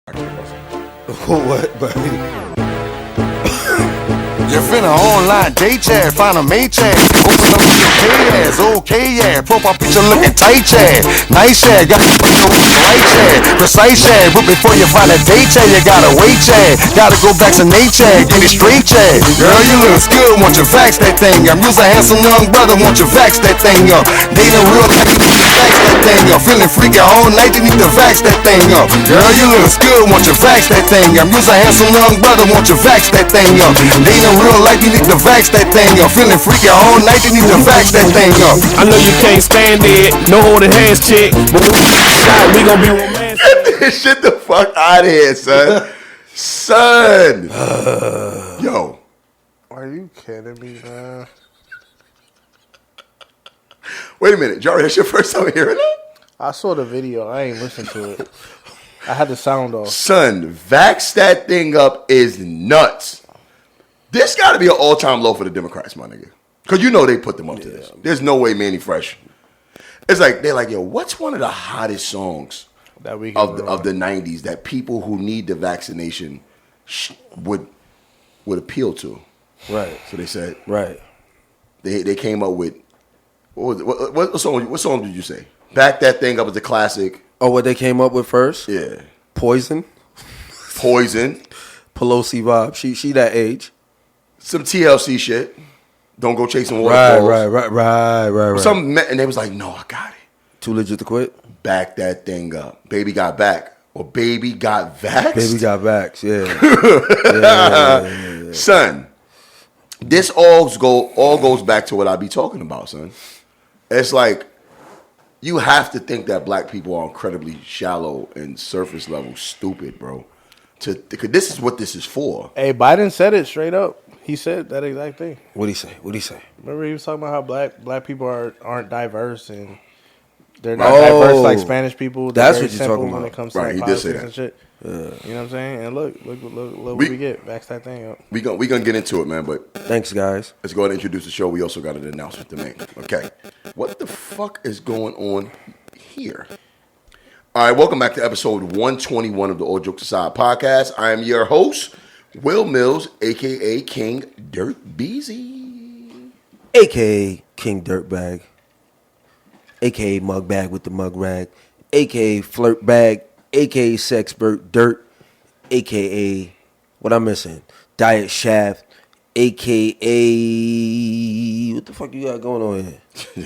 What, buddy? You're finna online date chat, find a mate chat. Open up your K-ass, okay yeah. Profile picture looking tight chat. Nice chat, got the right chat. Precise chat, but before you find a date chat, you gotta wait chat. Gotta go vaccinate chat, get it straight chat. Girl, you look good, want you vax that thing up. You's a handsome young brother, want you vax that thing up. Dating real life, you need to vax that thing up. Feeling freaky all night, you need to vax that thing up. Girl, you look good, want you vax that thing up. You's a handsome young brother, want you vax that thing up. Dating real life, you need to vax that thing up. Feeling freaky all night, you need to vax that thing up. I know you can't stand it, no holding hands, chick. But when we shot, we gon' be romantic. Shit the fuck out of here, son. Son. Yo. Are you kidding me, man? Wait a minute, Jarri, that's your first time hearing it? I saw the video. I ain't listened to it. I had the sound off. Son, vax that thing up is nuts. This got to be an all-time low for the Democrats, my nigga. Because you know they put them up to this. There's no way Manny Fresh. It's like, they're like, yo, what's one of the hottest songs that we of the 90s that people who need the vaccination would appeal to? Right. So they said, right. They came up with, what song did you say? Back That Thing Up is a classic. Oh, what they came up with first? Yeah. Poison. Poison. Pelosi vibe. She that age. Some TLC shit. Don't go chasing waterfalls. Right. Some and they was like, no, I got it. Too legit to quit. Back that thing up. Baby got back. Or baby got vaxxed. Baby got vaxxed, yeah. Son, this all goes back to what I be talking about, son. It's like, you have to think that black people are incredibly shallow and surface level stupid, bro. Because this is what this is for. Hey, Biden said it straight up. He said that exact thing. What'd he say? Remember he was talking about how black people aren't diverse and they're not diverse like Spanish people. They're that's what you're talking about. When it comes to right, like he did say politics that. And shit. You know what I'm saying? And look what we get. Vax that thing up. We gonna get into it, man. But thanks, guys. let's go ahead and introduce the show. We also got an announcement to make. Okay, what the fuck is going on here? All right, welcome back to episode 121 of the All Jokes Aside podcast. I am your host, Will Mills, a.k.a. King Dirt Beezy. A.k.a. King Dirtbag. A.k.a. Mug Bag with the mug rag. A.k.a. Flirt Bag. A.k.a. Sexpert Dirt. A.k.a. what I'm missing? Diet Shaft. A.k.a. what the fuck you got going on here?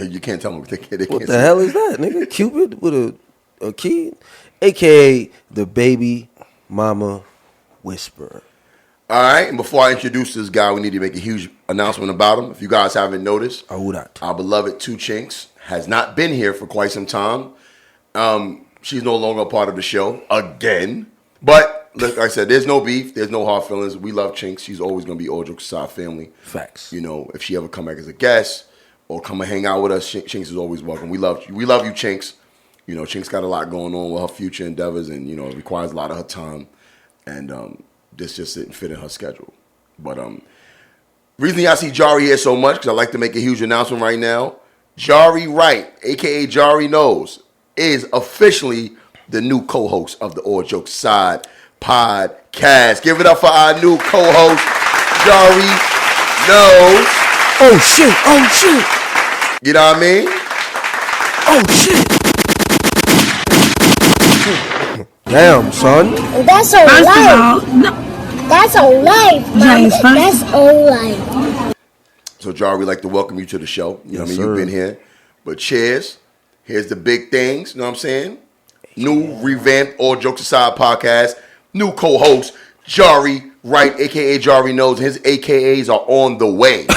You can't tell them. They What can't the hell is that, nigga? Cupid with a key? A.k.a. the baby mama whisperer. All right, and before I introduce this guy, we need to make a huge announcement about him. If you guys haven't noticed, our beloved Two Chinks has not been here for quite some time. She's no longer a part of the show again. But like I said, there's no beef, there's no hard feelings. We love Chinks. She's always gonna be All Jokes Aside family. Facts. You know, if she ever come back as a guest or come and hang out with us, Chinks is always welcome. We love you. We love you, Chinks. You know, Chinks got a lot going on with her future endeavors, and you know, it requires a lot of her time. And this just didn't fit in her schedule. But reason I see Jarri here so much, because I like to make a huge announcement right now. Jarri Wright, a.k.a. Jarri Knows, is officially the new co-host of the All Jokes Aside podcast. Give it up for our new co-host, Jarri Knows. Oh, shit. You know what I mean? Oh, shit. Damn, son. That's a life. That's a life, man. That's a life. So, Jarri, we'd like to welcome you to the show. You know what I mean? You've been here. But cheers. Here's the big things. You know what I'm saying? New revamped All Jokes Aside podcast. New co-host, Jarri Wright, a.k.a. Jarri Knows. His a.k.a.s are on the way.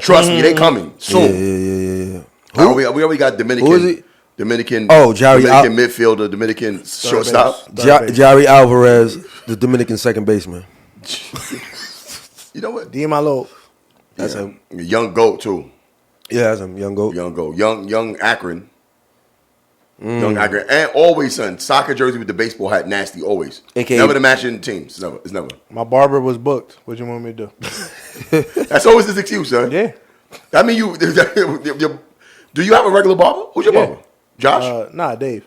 Trust me, they coming soon. Yeah. We already got Dominican. Who is it? Dominican. Jarri. Dominican midfielder, Dominican shortstop. Jarri Alvarez, the Dominican second baseman. You know what? D. Malo. That's him. Young GOAT, too. Yeah, that's him. Young GOAT. Young GOAT. Young Akron. Young Akron. And always, son, soccer jersey with the baseball hat, nasty, always. AKA, never the matching teams. It's never. My barber was booked. What you want me to do? That's always his excuse, son. Yeah. I mean, do you have a regular barber? Who's your barber? Josh? Nah, Dave.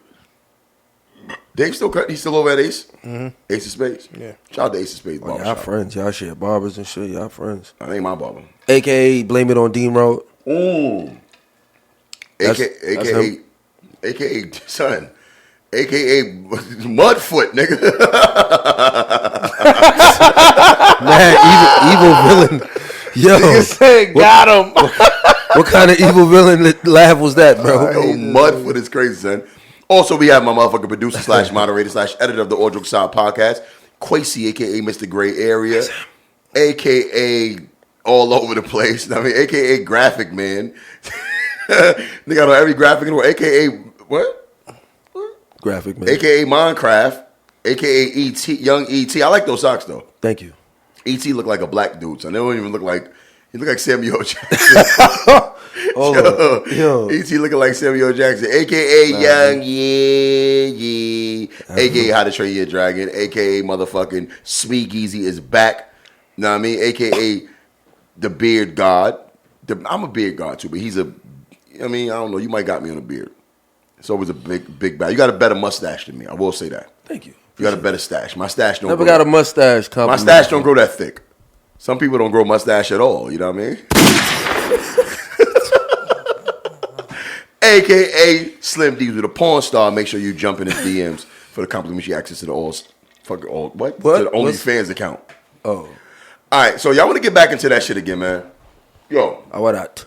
Dave still cut. He's still over at Ace. Ace of Spades. Yeah. Shout out to Ace of Spades. Oh, y'all Barbershop. friends. Y'all share barbers and shit. Y'all friends. That ain't my barber. AKA Blame It on Dean Road. AKA son. AKA Mudfoot, nigga. Man, evil villain. Yo. Nigga said, got him. What kind of evil villain laugh was that, bro? Yo, Mudfoot is crazy, son. Also, we have my motherfucking producer / moderator / editor of the All Jokes Aside podcast, Quasi, aka Mr. Gray Area, aka all over the place. I mean, aka Graphic Man. Nigga on every graphic in the world. AKA what? Graphic Man. AKA Minecraft. AKA ET, young ET. I like those socks though. Thank you. ET look like a black dude, so they don't even look like. He look like Samuel Jackson. Yo. ET looking like Samuel Jackson, aka Young Yeah, aka How to Train Your Dragon, aka motherfucking Smeegeezy is back. Know what I mean? Aka the Beard God. I'm a beard god too, but he's a. I mean, I don't know. You might got me on a beard. It's always a big bag. You got a better mustache than me. I will say that. Thank you. You got a better stash. My stash don't. Never grow got a mustache. My stash don't grow that thick. Some people don't grow mustache at all. You know what I mean? AKA Slim D's with a porn star. Make sure you jump in his DMs for the complimentary access to the all what? To the OnlyFans account. Oh. All right, so y'all want to get back into that shit again, man? Yo, What not?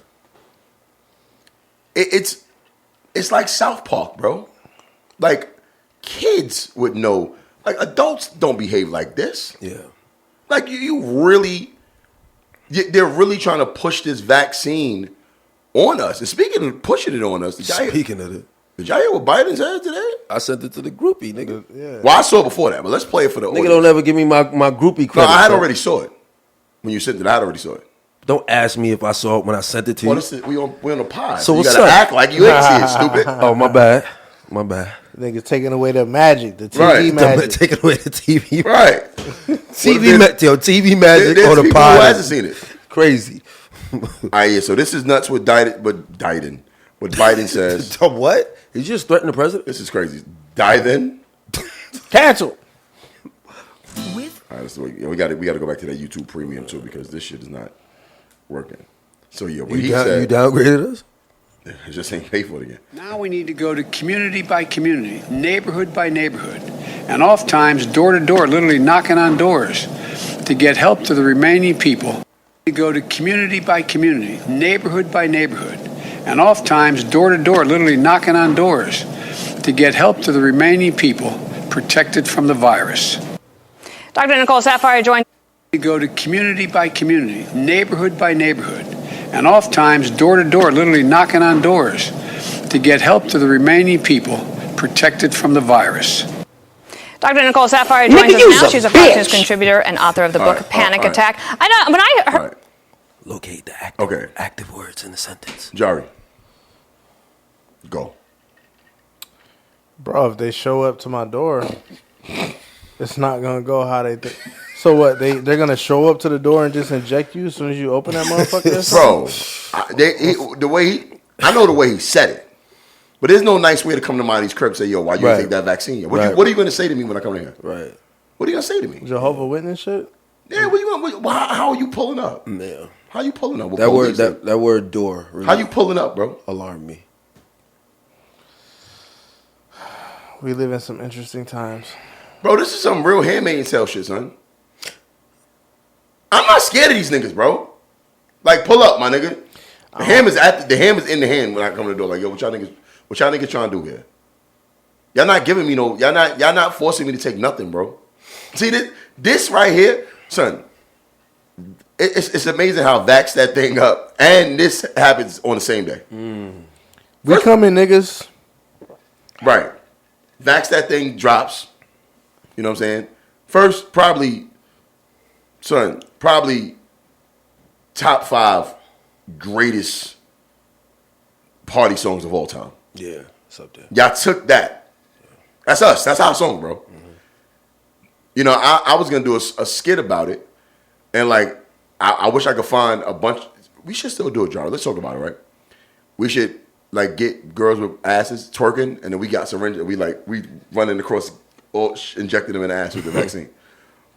it's like South Park, bro. Like kids would know. Like adults don't behave like this. Yeah. Like you really, they're really trying to push this vaccine on us. And speaking of pushing it on us, did y'all hear what Biden said today? I sent it to the groupie, nigga. Yeah. Well, I saw it before that, but let's play it for the Nigga audience. don't ever give me my groupie No, credit. I had bro. already saw it. When you sent it, I had already saw it. Don't ask me if I saw it when I sent it to you. Well, this is, we on a pod. So you what's gotta up? act like you ain't see it, stupid. Oh, my bad. My bad. Niggas taking away the magic, the TV Right. magic. Taking away the TV. Right. TV magic There's on the people pod. who hasn't seen it. Crazy. All right, yeah, so this is nuts with Biden. What Biden says. So what? Did you just threaten the president? This is crazy. Biden. Cancel. All right, so we got to go back to that YouTube Premium too because this shit is not working. So yeah, what You he said, downgraded us? it just ain't pay for it again. Now we need to go to community by community, neighborhood by neighborhood, and oftentimes door to door, literally knocking on doors to get help to the remaining people. We go to community by community, neighborhood by neighborhood, and oftentimes door to door, literally knocking on doors to get help to the remaining people protected from the virus. Dr. Nichols Sapphire joined. We go to community by community, neighborhood by neighborhood, and oftentimes door to door, literally knocking on doors to get help to the remaining people protected from the virus. Dr. Nicole Sapphire joins us now. She's a Fox News contributor and author of the book Panic Attack. I know when I heard. All right. Locate the active words in the sentence. Jarri, go. Bro, if they show up to my door, it's not gonna go how they think. So what? They're gonna show up to the door and just inject you as soon as you open that motherfucker? Bro, I know the way he said it, but there's no nice way to come to my these cribs and say, yo, why you Right. take that vaccine? What, Right. what are you gonna say to me when I come in here? Right. What are you gonna say to me? Jehovah Witness shit? Yeah, what you gonna? How are you pulling up? Yeah. How you pulling up? With That word police? that word door really How you pulling up, bro? alarmed me. We live in some interesting times. Bro, this is some real Handmaid's Tale shit, son. I'm not scared of these niggas, bro. Like, pull up, my nigga. The ham is in the hand when I come to the door. Like, yo, what y'all niggas trying to do here? Y'all not giving me no. Y'all not forcing me to take nothing, bro. See this right here, son. It's amazing how vax that thing up, and this happens on the same day. We coming, niggas. Right. Vax that thing drops. You know what I'm saying? First, probably top 5 greatest party songs of all time. Yeah, it's up there. Y'all took that. That's us. That's our song, bro. You know, I was going to do a skit about it. And, like, I wish I could find a bunch. We should still do it, Jarri. Let's talk about it, right? We should like get girls with asses twerking, and then we got syringes, and we running across, injected them in the ass with the vaccine.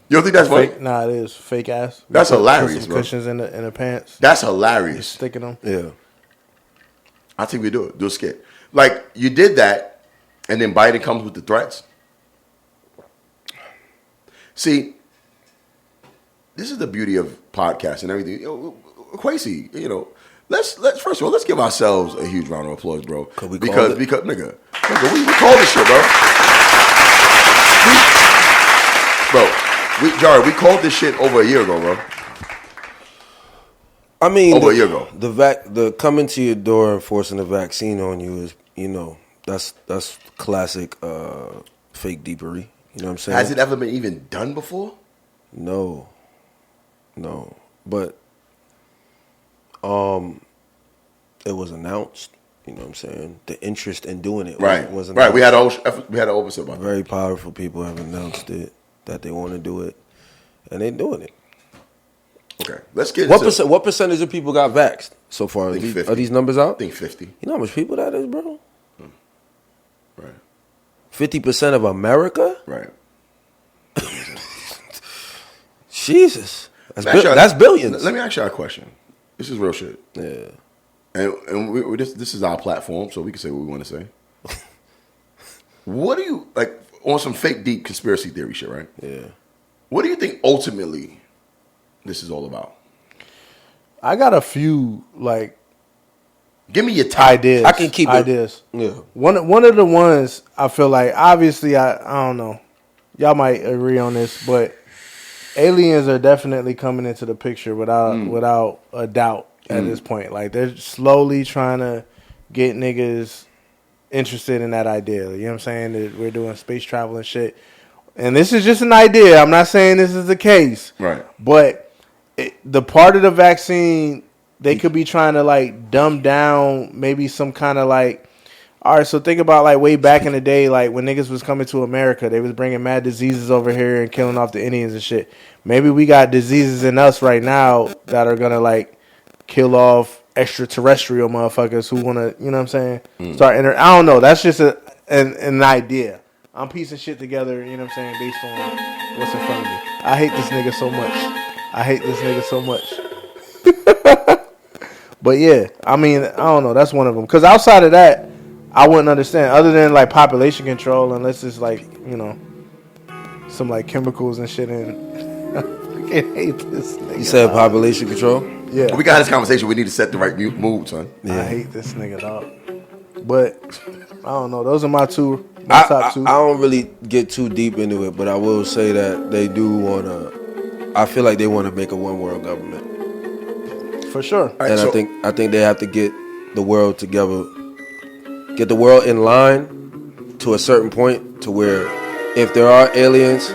You don't think that's funny? Nah, it is fake ass. That's hilarious, some bro. cushions in the pants. That's hilarious. Sticking them. Yeah. I think we do it. Do a skit. Like, you did that, and then Biden comes with the threats. See, this is the beauty of podcasts and everything. Kwesi, let's first of all, let's give ourselves a huge round of applause, bro. Because nigga, we called this shit, bro. Jarri, we called this shit over a year ago, bro. I mean, over a year ago. The coming to your door and forcing a vaccine on you is, that's classic fake deepery. You know what I'm saying? Has it ever been even done before? No. But it was announced. You know what I'm saying? The interest in doing it was announced. Right. We had an oversight about that. Very powerful people have announced it, that they want to do it, and they're doing it. Okay, let's get what percentage of people got vaxxed so far? Are these numbers out? I think 50. You know how much people that is, bro? Right. 50% of America? Right. Jesus. That's billions. Let me ask you a question. This is real shit. Yeah. And this is our platform, so we can say what we want to say. What do you, like, on some fake deep conspiracy theory shit, right? Yeah. What do you think ultimately this is all about? I got a few, like, give me your top ideas. I can keep ideas. Yeah. One of the ones I feel like, obviously, I don't know. Y'all might agree on this, but aliens are definitely coming into the picture without a doubt at this point. Like, they're slowly trying to get niggas interested in that idea. You know what I'm saying? That we're doing space travel and shit. And this is just an idea. I'm not saying this is the case. Right. But the part of the vaccine, they could be trying to, like, dumb down maybe some kind of, like, all right, so think about, like, way back in the day, like, when niggas was coming to America, they was bringing mad diseases over here and killing off the Indians and shit. Maybe we got diseases in us right now that are going to, like, kill off extraterrestrial motherfuckers who want to, you know what I'm saying, start entering. I don't know. That's just an idea. I'm piecing shit together, you know what I'm saying, based on what's in front of me. I hate this nigga so much. But yeah, I mean, I don't know. That's one of them. Because outside of that, I wouldn't understand. Other than, like, population control, unless it's, like, some, like, chemicals and shit in. I fucking hate this nigga. You said population control? Yeah. We got this conversation. We need to set the right mood, son. Yeah. I hate this nigga, dog. But I don't know. Those are my top two. I don't really get too deep into it, but I will say that they do want to. I feel like they want to make a one world government. For sure. Right, and I think they have to get the world together, get the world in line to a certain point to where if there are aliens,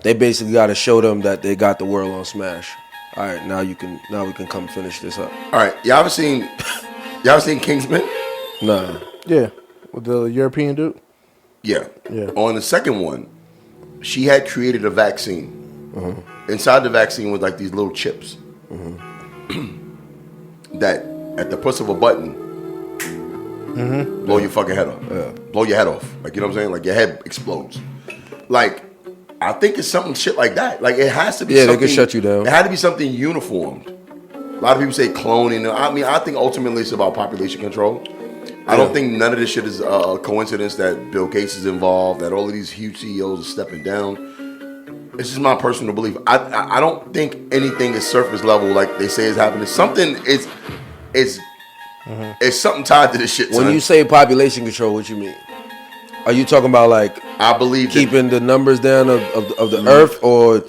they basically got to show them that they got the world on smash. All right, now we can come finish this up. All right, y'all ever seen Kingsman? Nah. Yeah, with the European dude. Yeah. On the second one, she had created a vaccine. Inside the vaccine was like these little chips that at the push of a button blow your fucking head off. Yeah. Blow your head off. Like, you know what I'm saying? Like, your head explodes. Like, I think it's something shit like that. Like, it has to be something. Yeah, they can shut you down. It had to be something uniformed. A lot of people say cloning. I mean, I think ultimately it's about population control. I don't think none of this shit is a coincidence that Bill Gates is involved, that all of these huge CEOs are stepping down. It's just my personal belief. I don't think anything is surface level like they say is happening. Something is it's something tied to this shit. When you say population control, what you mean? Are you talking about, like, I believe keeping the numbers down of the earth, or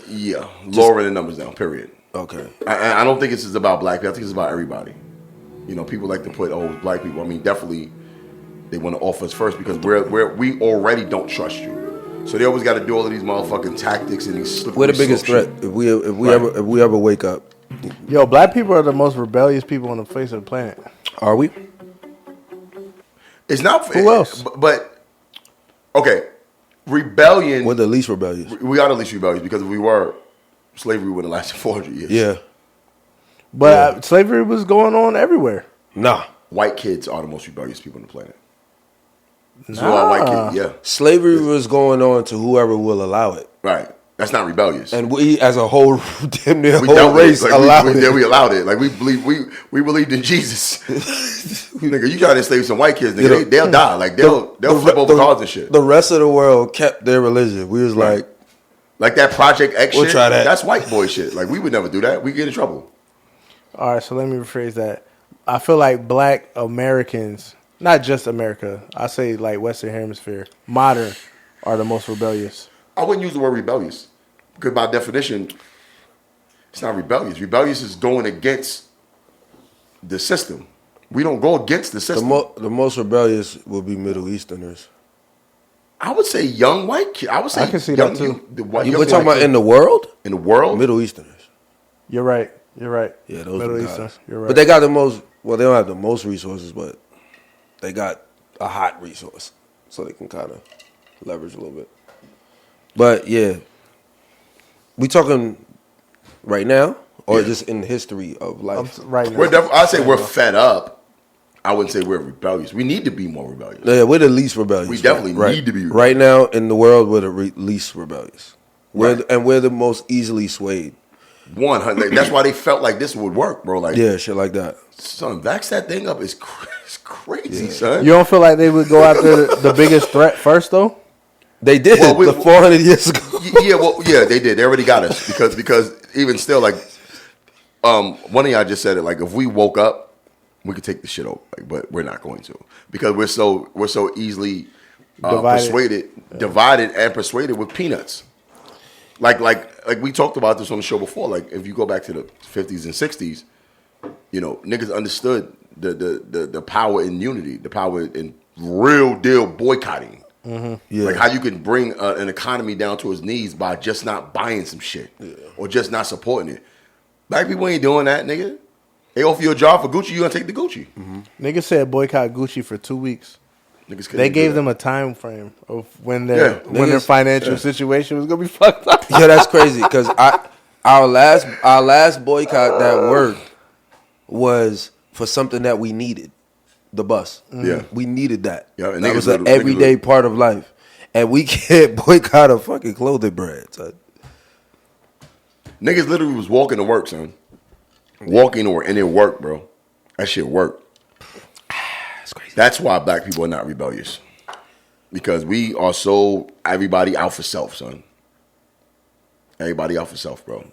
lowering the numbers down? Period. Okay. I don't think it's just about black people. I think it's about everybody. You know, people like to put black people. I mean, definitely they want to off us first because we already don't trust you. So they always got to do all of these motherfucking tactics and these slippery. We're the biggest threat if we ever wake up. Yo, black people are the most rebellious people on the face of the planet. Are we? It's not. Who else? But okay, rebellion. We're the least rebellious. We are the least rebellious because if we were, slavery would have lasted 400 years. Yeah. But slavery was going on everywhere. Nah. white kids are the most rebellious people on the planet. So all white kids, yeah. Slavery was going on to whoever will allow it. Right. That's not rebellious. And we, as a whole, damn near we whole race, like, allowed it. We allowed it. Like we believed in Jesus. Nigga, you try to enslave some white kids, nigga, they'll die. Like they'll flip over cars and shit. The rest of the world kept their religion. We was like that Project X we'll shit. Try that. That's white boy shit. Like we would never do that. We get in trouble. All right, so let me rephrase that. I feel like black Americans, not just America, I say like Western Hemisphere, modern, are the most rebellious. I wouldn't use the word rebellious because by definition, it's not rebellious. Rebellious is going against the system. We don't go against the system. The most rebellious will be Middle Easterners. I would say young white kids. I would say I can see that too. We're talking about in the world? In the world? Middle Easterners. You're right. Yeah, those Middle are Eastern. You're right. But they got the most, well, they don't have the most resources, but they got a hot resource. So they can kind of leverage a little bit. But yeah, we talking right now or just in the history of life? Right now. I'd say we're fed up. I wouldn't say we're rebellious. We need to be more rebellious. Yeah, we're the least rebellious. We definitely need to be rebellious. Right now in the world, we're the least rebellious. And we're the most easily swayed. That's why they felt like this would work, bro. Like shit like that. Son, vax that thing up is crazy, son. You don't feel like they would go after the biggest threat first, though? They did 400 years ago. Yeah, they did. They already got us because even still, like, one of y'all just said it. Like, if we woke up, we could take the shit over, like, but we're not going to because we're so easily divided and persuaded with peanuts. Like we talked about this on the show before. Like if you go back to the 50s and 60s, you know, niggas understood the power in unity, the power in real deal boycotting. Mm-hmm. Yeah. Like how you can bring an economy down to its knees by just not buying some shit or just not supporting it. Black people ain't doing that, nigga. They offer you a job for Gucci, you gonna take the Gucci. Mm-hmm. Niggas said boycott Gucci for 2 weeks. They gave them a time frame of when their financial situation was gonna be fucked up. Yeah, that's crazy because our last boycott that worked was for something that we needed, the bus. Yeah, we needed that. Yeah, and that was an everyday part of life, and we can't boycott a fucking clothing brand. Son. Niggas literally was walking to work, son. Walking to work, and it worked, bro. That shit worked. That's crazy. That's why black people are not rebellious. Because we are so everybody out for self, son. Everybody out for self, bro.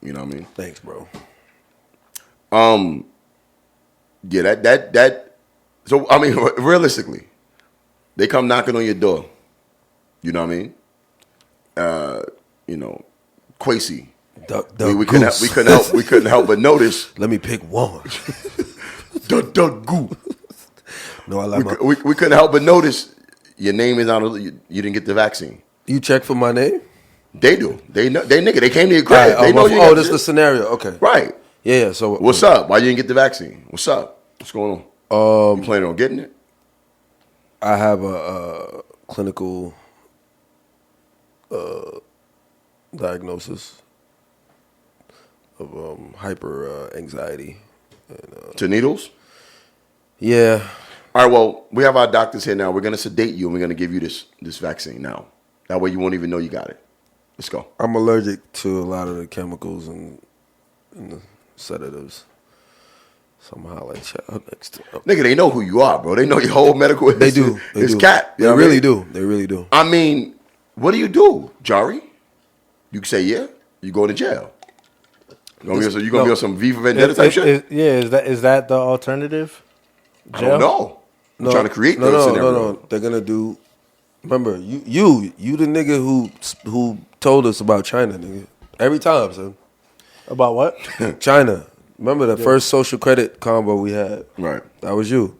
You know what I mean? Thanks, bro. Yeah, that so I mean realistically, they come knocking on your door. You know what I mean? You know, Quasi. We couldn't help but notice. Let me pick one. Goo. No, I like we couldn't help but notice your name is on. You didn't get the vaccine. You check for my name? They do. They know. They nigga. They came to your crib. Right, they know you. This is the scenario. Okay. Right. Yeah. So what's up? Why you didn't get the vaccine? What's up? What's going on? You planning on getting it? I have a clinical diagnosis of hyper anxiety. And, to needles? Yeah. All right, well, we have our doctors here now. We're going to sedate you, and we're going to give you this vaccine now. That way you won't even know you got it. Let's go. I'm allergic to a lot of the chemicals and the sedatives. Somehow like chat up next to Nigga, they know who you are, bro. They know your whole medical history. They do. It's cat. They really do. They really do. I mean, what do you do, Jarri? You can say, yeah, you go to jail. You gonna be on some V for Vendetta type shit? Is that the alternative? Jail? I don't know. I'm trying to create those scenarios. No. They're gonna do. Remember, you the nigga who told us about China, nigga. Every time, son. About what? China. Remember the first social credit combo we had? Right. That was you.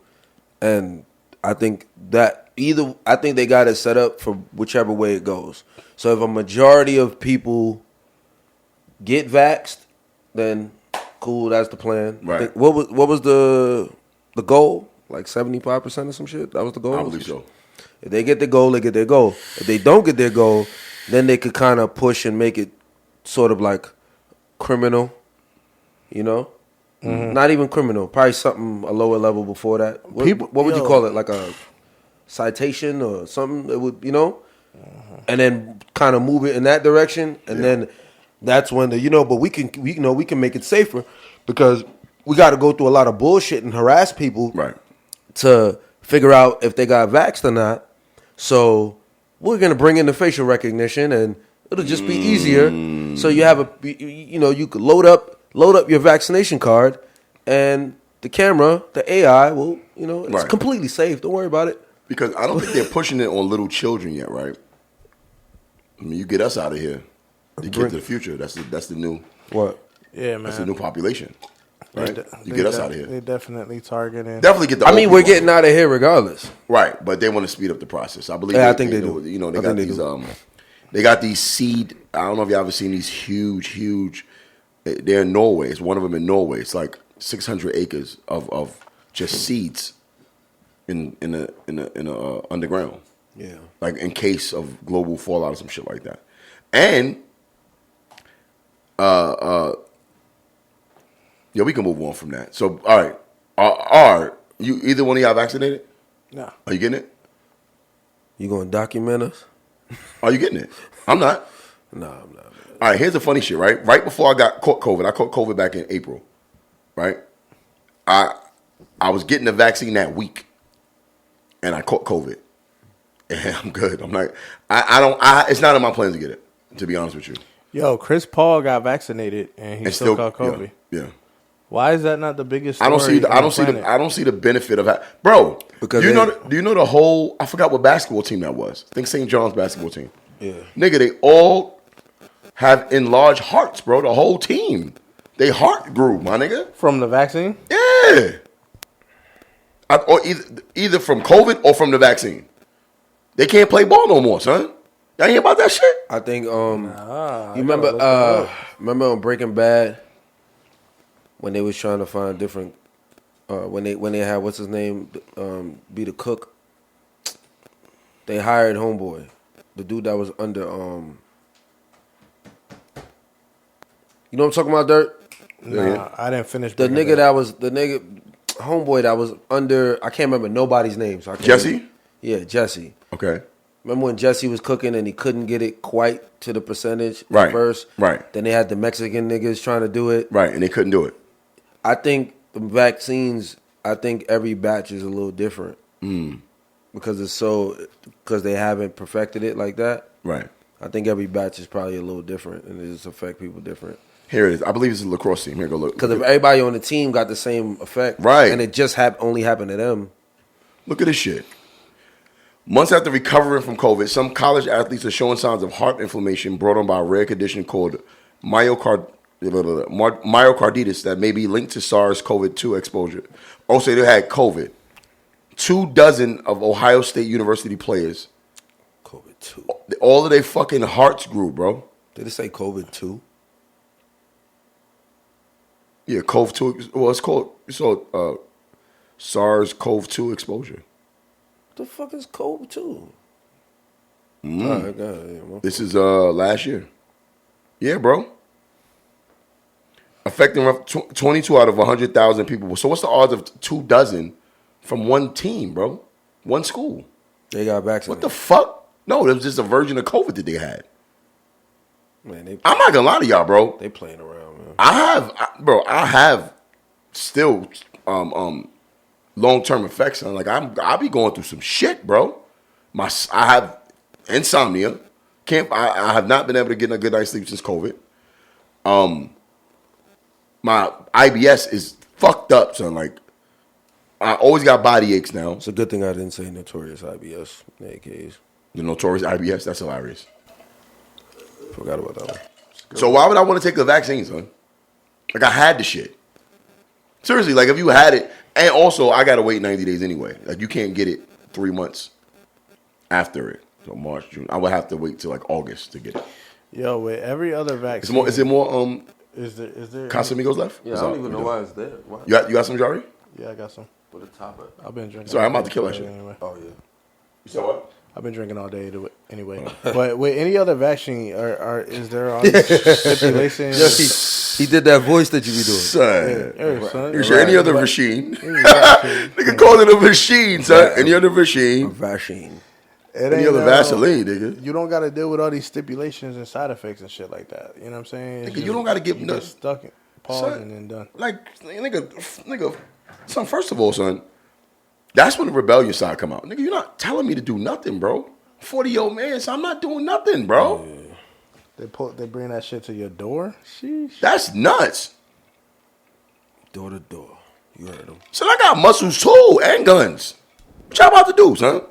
And I think they got it set up for whichever way it goes. So if a majority of people get vaxxed, then cool, that's the plan. Right. What was the goal? Like 75% or some shit? That was the goal? I believe so. If they get the goal, they get their goal. If they don't get their goal, then they could kind of push and make it sort of like criminal, you know? Not even criminal. Probably something a lower level before that. What would you call it? Like a citation or something? It would, and then kind of move it in that direction, and then that's when but we can make it safer because we got to go through a lot of bullshit and harass people to figure out if they got vaxxed or not. So we're gonna bring in the facial recognition, and it'll just be easier. So you have you could load up your vaccination card, and the camera, the AI will, it's completely safe. Don't worry about it. Because I don't think they're pushing it on little children yet, right? I mean, you get us out of here, the kids of the future. That's the new what? Yeah, man. That's the new population, right? You get us out of here. They definitely targeting. Definitely get the. We're getting out of here regardless, right? But they want to speed up the process. I believe. Yeah, I think they do. They got these. They got these seed. I don't know if y'all ever seen these huge. They're in Norway. It's one of them in Norway. It's like 600 acres of just seeds in a underground. Yeah. Like in case of global fallout or some shit like that. And we can move on from that. So all right. Are you either one of y'all vaccinated? No. Are you getting it? You gonna document us? Are you getting it? I'm not. No, I'm not. All right, here's the funny shit, right? Right before I caught COVID, I caught COVID back in April, right? I was getting the vaccine that week, and I caught COVID, and I'm good. I'm like, it's not in my plans to get it, to be honest with you. Yo, Chris Paul got vaccinated, and he still caught COVID. Yeah. Why is that not the biggest story? I don't see the benefit of that, bro. Because do you know the whole? I forgot what basketball team that was. I think St. John's basketball team. Yeah, nigga, they all have enlarged hearts, bro. The whole team, they heart grew, my nigga, from the vaccine. Yeah, or either from COVID or from the vaccine. They can't play ball no more, son. Y'all hear about that shit? I think. You remember on Breaking Bad? When they was trying to find different, when they had what's his name be the cook, they hired homeboy, the dude that was under you know what I'm talking about, Dirt? Nah, I didn't finish. The homeboy that was under, I can't remember nobody's name. So Jesse? Yeah, Jesse. Okay. Remember when Jesse was cooking and he couldn't get it quite to the percentage right. at first? Right. Then they had the Mexican niggas trying to do it. Right, and they couldn't do it. I think the vaccines, every batch is a little different. Because they haven't perfected it like that. Right. I think every batch is probably a little different and it just affect people different. Here it is. I believe it's a lacrosse team. Here, go look. Because if everybody on the team got the same effect. Right. And it just only happened to them. Look at this shit. Months after recovering from COVID, some college athletes are showing signs of heart inflammation brought on by a rare condition called myocarditis that may be linked to SARS-CoV-2 exposure. Also, they had COVID. 24 of Ohio State University players. COVID-2. All of their fucking hearts grew, bro. Did it say COVID-2? Yeah, CoV-2. Well, it's called SARS-CoV-2 exposure. What the fuck is COVID-2? This is last year. Yeah, bro. Affecting 22 out of 100,000 people. So what's the odds of 24 from one team, bro? One school. They got vaccinated. What the fuck? No, it was just a version of COVID that they had. Man, I'm not gonna lie to y'all, bro. They playing around, man. I have still long-term effects on. Like I'll be going through some shit, bro. I have insomnia. I have not been able to get a good night's sleep since COVID. My IBS is fucked up, son. Like I always got body aches now. It's a good thing I didn't say notorious IBS in that case. The notorious IBS, that's hilarious. Forgot about that one. So why would I want to take the vaccine, son? Like I had the shit. Seriously, like if you had it, and also I gotta wait 90 days anyway. Like you can't get it 3 months after it. So March, June. I would have to wait till like August to get it. Yo, with every other vaccine, Is it more? Is there Casamigos left? Yeah, I don't even know why it's there. Why? You got some, Jarri? Yeah, I got some. With a topper. I've been drinking. Sorry, I'm about to kill that shit. Anyway. Oh yeah. You said what? I've been drinking all day anyway. But with any other vaccine, is there all these stipulations? He did that voice that you be doing. Son. Is there any other machine? Nigga called it a machine, son. Any other machine? Vaccine. Any other Vaseline, nigga. You don't got to deal with all these stipulations and side effects and shit like that. You know what I'm saying? Nigga, you don't got to give nothing. Stuck in pause and then done. Like, nigga, son, first of all, son, that's when the rebellious side come out. Nigga, you're not telling me to do nothing, bro. 40-year-old man, so I'm not doing nothing, bro. Yeah. They bring that shit to your door? Sheesh. That's nuts. Door to door. You heard him. So I got muscles too and guns. What y'all about to do, son?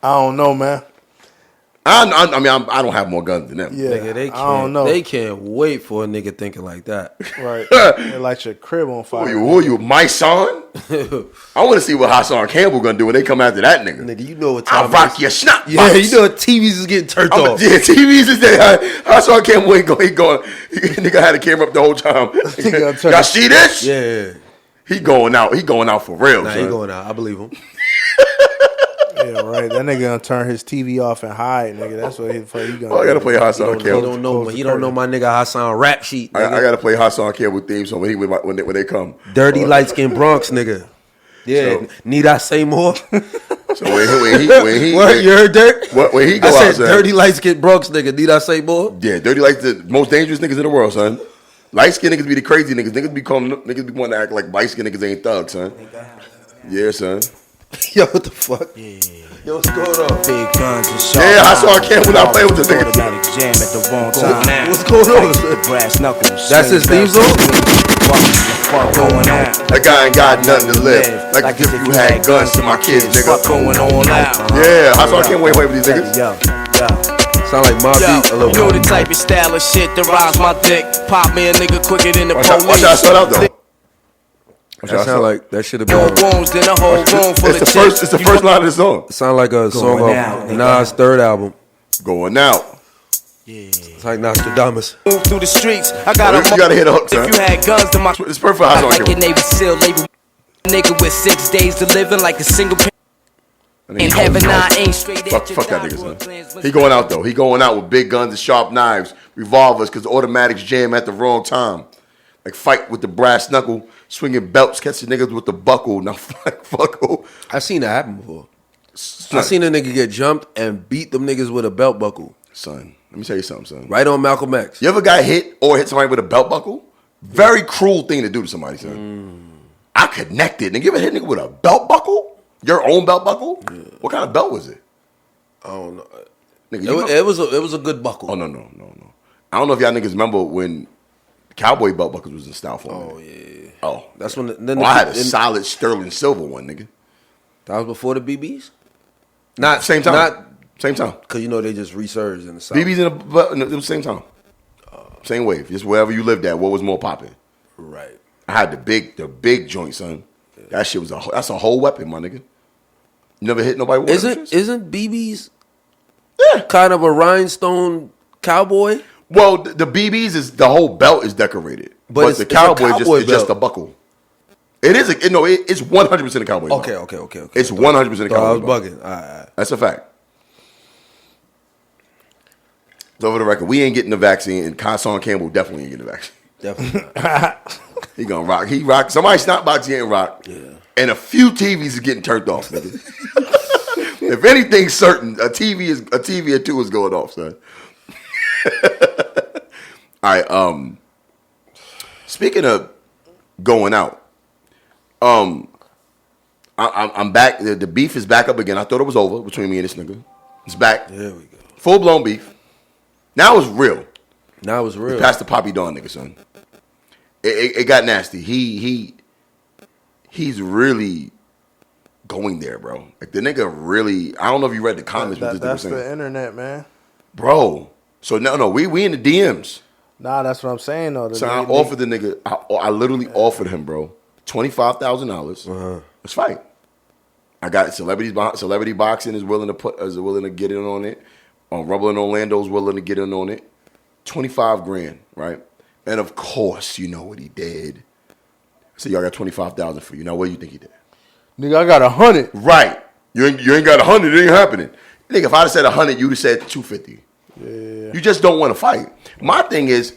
I don't know, man. I don't have more guns than them. Yeah, nigga, I don't know. They can't wait for a nigga thinking like that. Right. They light your crib on fire. Who you, my son? I want to see what Hassan Campbell gonna do when they come after that nigga. Nigga, you know what time I'll rock your snap. Yeah, you know what TVs is getting turned off. Yeah, TVs is there. Hassan Campbell ain't going. Nigga had the camera up the whole time. Y'all see this? Yeah. He going out. He going out for real. Nah, son. he going out. I believe him. Yeah, right. That nigga gonna turn his TV off and hide, nigga. That's what he gonna. I gotta play Hassan Campbell. He don't know my nigga Hassan rap sheet. Nigga. I gotta play Hassan Campbell theme song when they come. Dirty light skin Bronx nigga. Yeah, so, need I say more? So when he what you heard, Dirk? When he go I out, said dirty light skin Bronx nigga. Need I say more? Yeah, dirty light the most dangerous niggas in the world, son. Light skin niggas be the crazy niggas. Niggas be wanting to act like light skin niggas ain't thugs, son. Yeah, son. Yo, what the fuck? Yeah. Yo, what's going on? Big guns and shot. Yeah, I saw a camp when I played with the nigga. Jam at the wrong time. What's going on? Brass knuckles. That's his theme song? That guy ain't got nothing to live. Like if you had guns to my kids, nigga. Fuck going on out. Yeah, I saw I can't wait with these niggas. Sound like my beat a little bit. You know the type of style of shit that rides my dick. Pop me a nigga quicker than the police. Watch out, start out though. That sound like that should have been. It's the first line of the song. It sound like a song off Nas' third album. Going out. Yeah. It's like Nostradamus. Move through the streets. I got you gotta hit a hook, son. If you had guns to my. It's perfect for Hassan like your Navy SEAL label. Nigga with 6 days to living like a single. In heaven, I ain't straight. Fuck that nigga, son. He going out though. He going out with big guns and sharp knives, revolvers, because the automatics jam at the wrong time. Like fight with the brass knuckle, swinging belts, catching niggas with the buckle. Now fuck. I seen that happen before. I seen a nigga get jumped and beat them niggas with a belt buckle. Son, let me tell you something, son. Right on Malcolm X. You ever got hit or hit somebody with a belt buckle? Very cruel thing to do to somebody, son. I connected. Nigga, you ever hit a nigga with a belt buckle? Your own belt buckle? Yeah. What kind of belt was it? I don't know. Nigga, it was a good buckle. Oh, no. I don't know if y'all niggas remember when cowboy belt buckles was in style for me. Oh, yeah. Oh. That's when... I had a solid sterling silver one, nigga. That was before the BBs? Same time. Same time. Because, you know, they just resurged in the South. BBs in the same time. Same wave. Just wherever you lived at, what was more popping? Right. I had the big joint, son. Yeah. That shit was that's a whole weapon, my nigga. You never hit nobody with it? Isn't BBs kind of a rhinestone cowboy? Well, the BBs is the whole belt is decorated, but the cowboy is just a buckle. It is it's 100% a cowboy belt. Okay. It's 100% a cowboy. I was belt. bugging. All right. That's a fact. So over the record, we ain't getting the vaccine, and Hassan Campbell definitely ain't getting the vaccine. Definitely not. He gonna rock. He rock. Somebody snap box, he ain't rock. Yeah. And a few TVs is getting turned off, nigga. If anything's certain, a TV or two is going off, son. All right. Speaking of going out, I'm back. The beef is back up again. I thought it was over between me and this nigga. It's back. There we go. Full blown beef. Now it's real. We passed the Papi Dawn nigga, son. It got nasty. He's really going there, bro. Like the nigga really. I don't know if you read the comments. That's the internet, man. Bro. So no, we in the DMs. Nah, that's what I'm saying though. So I offered the nigga. I literally offered him, bro, $25,000. Let's fight. I got Celebrity Boxing is willing to get in on it. Rubble in Orlando's willing to get in on it. $25,000, right? And of course, you know what he did. So y'all got $25,000 for you. Now, what do you think he did? Nigga, I got 100. Right. You ain't got 100. It ain't happening. Nigga, if I'd have said 100, you'd have said 250. Yeah. You just don't want to fight. My thing is,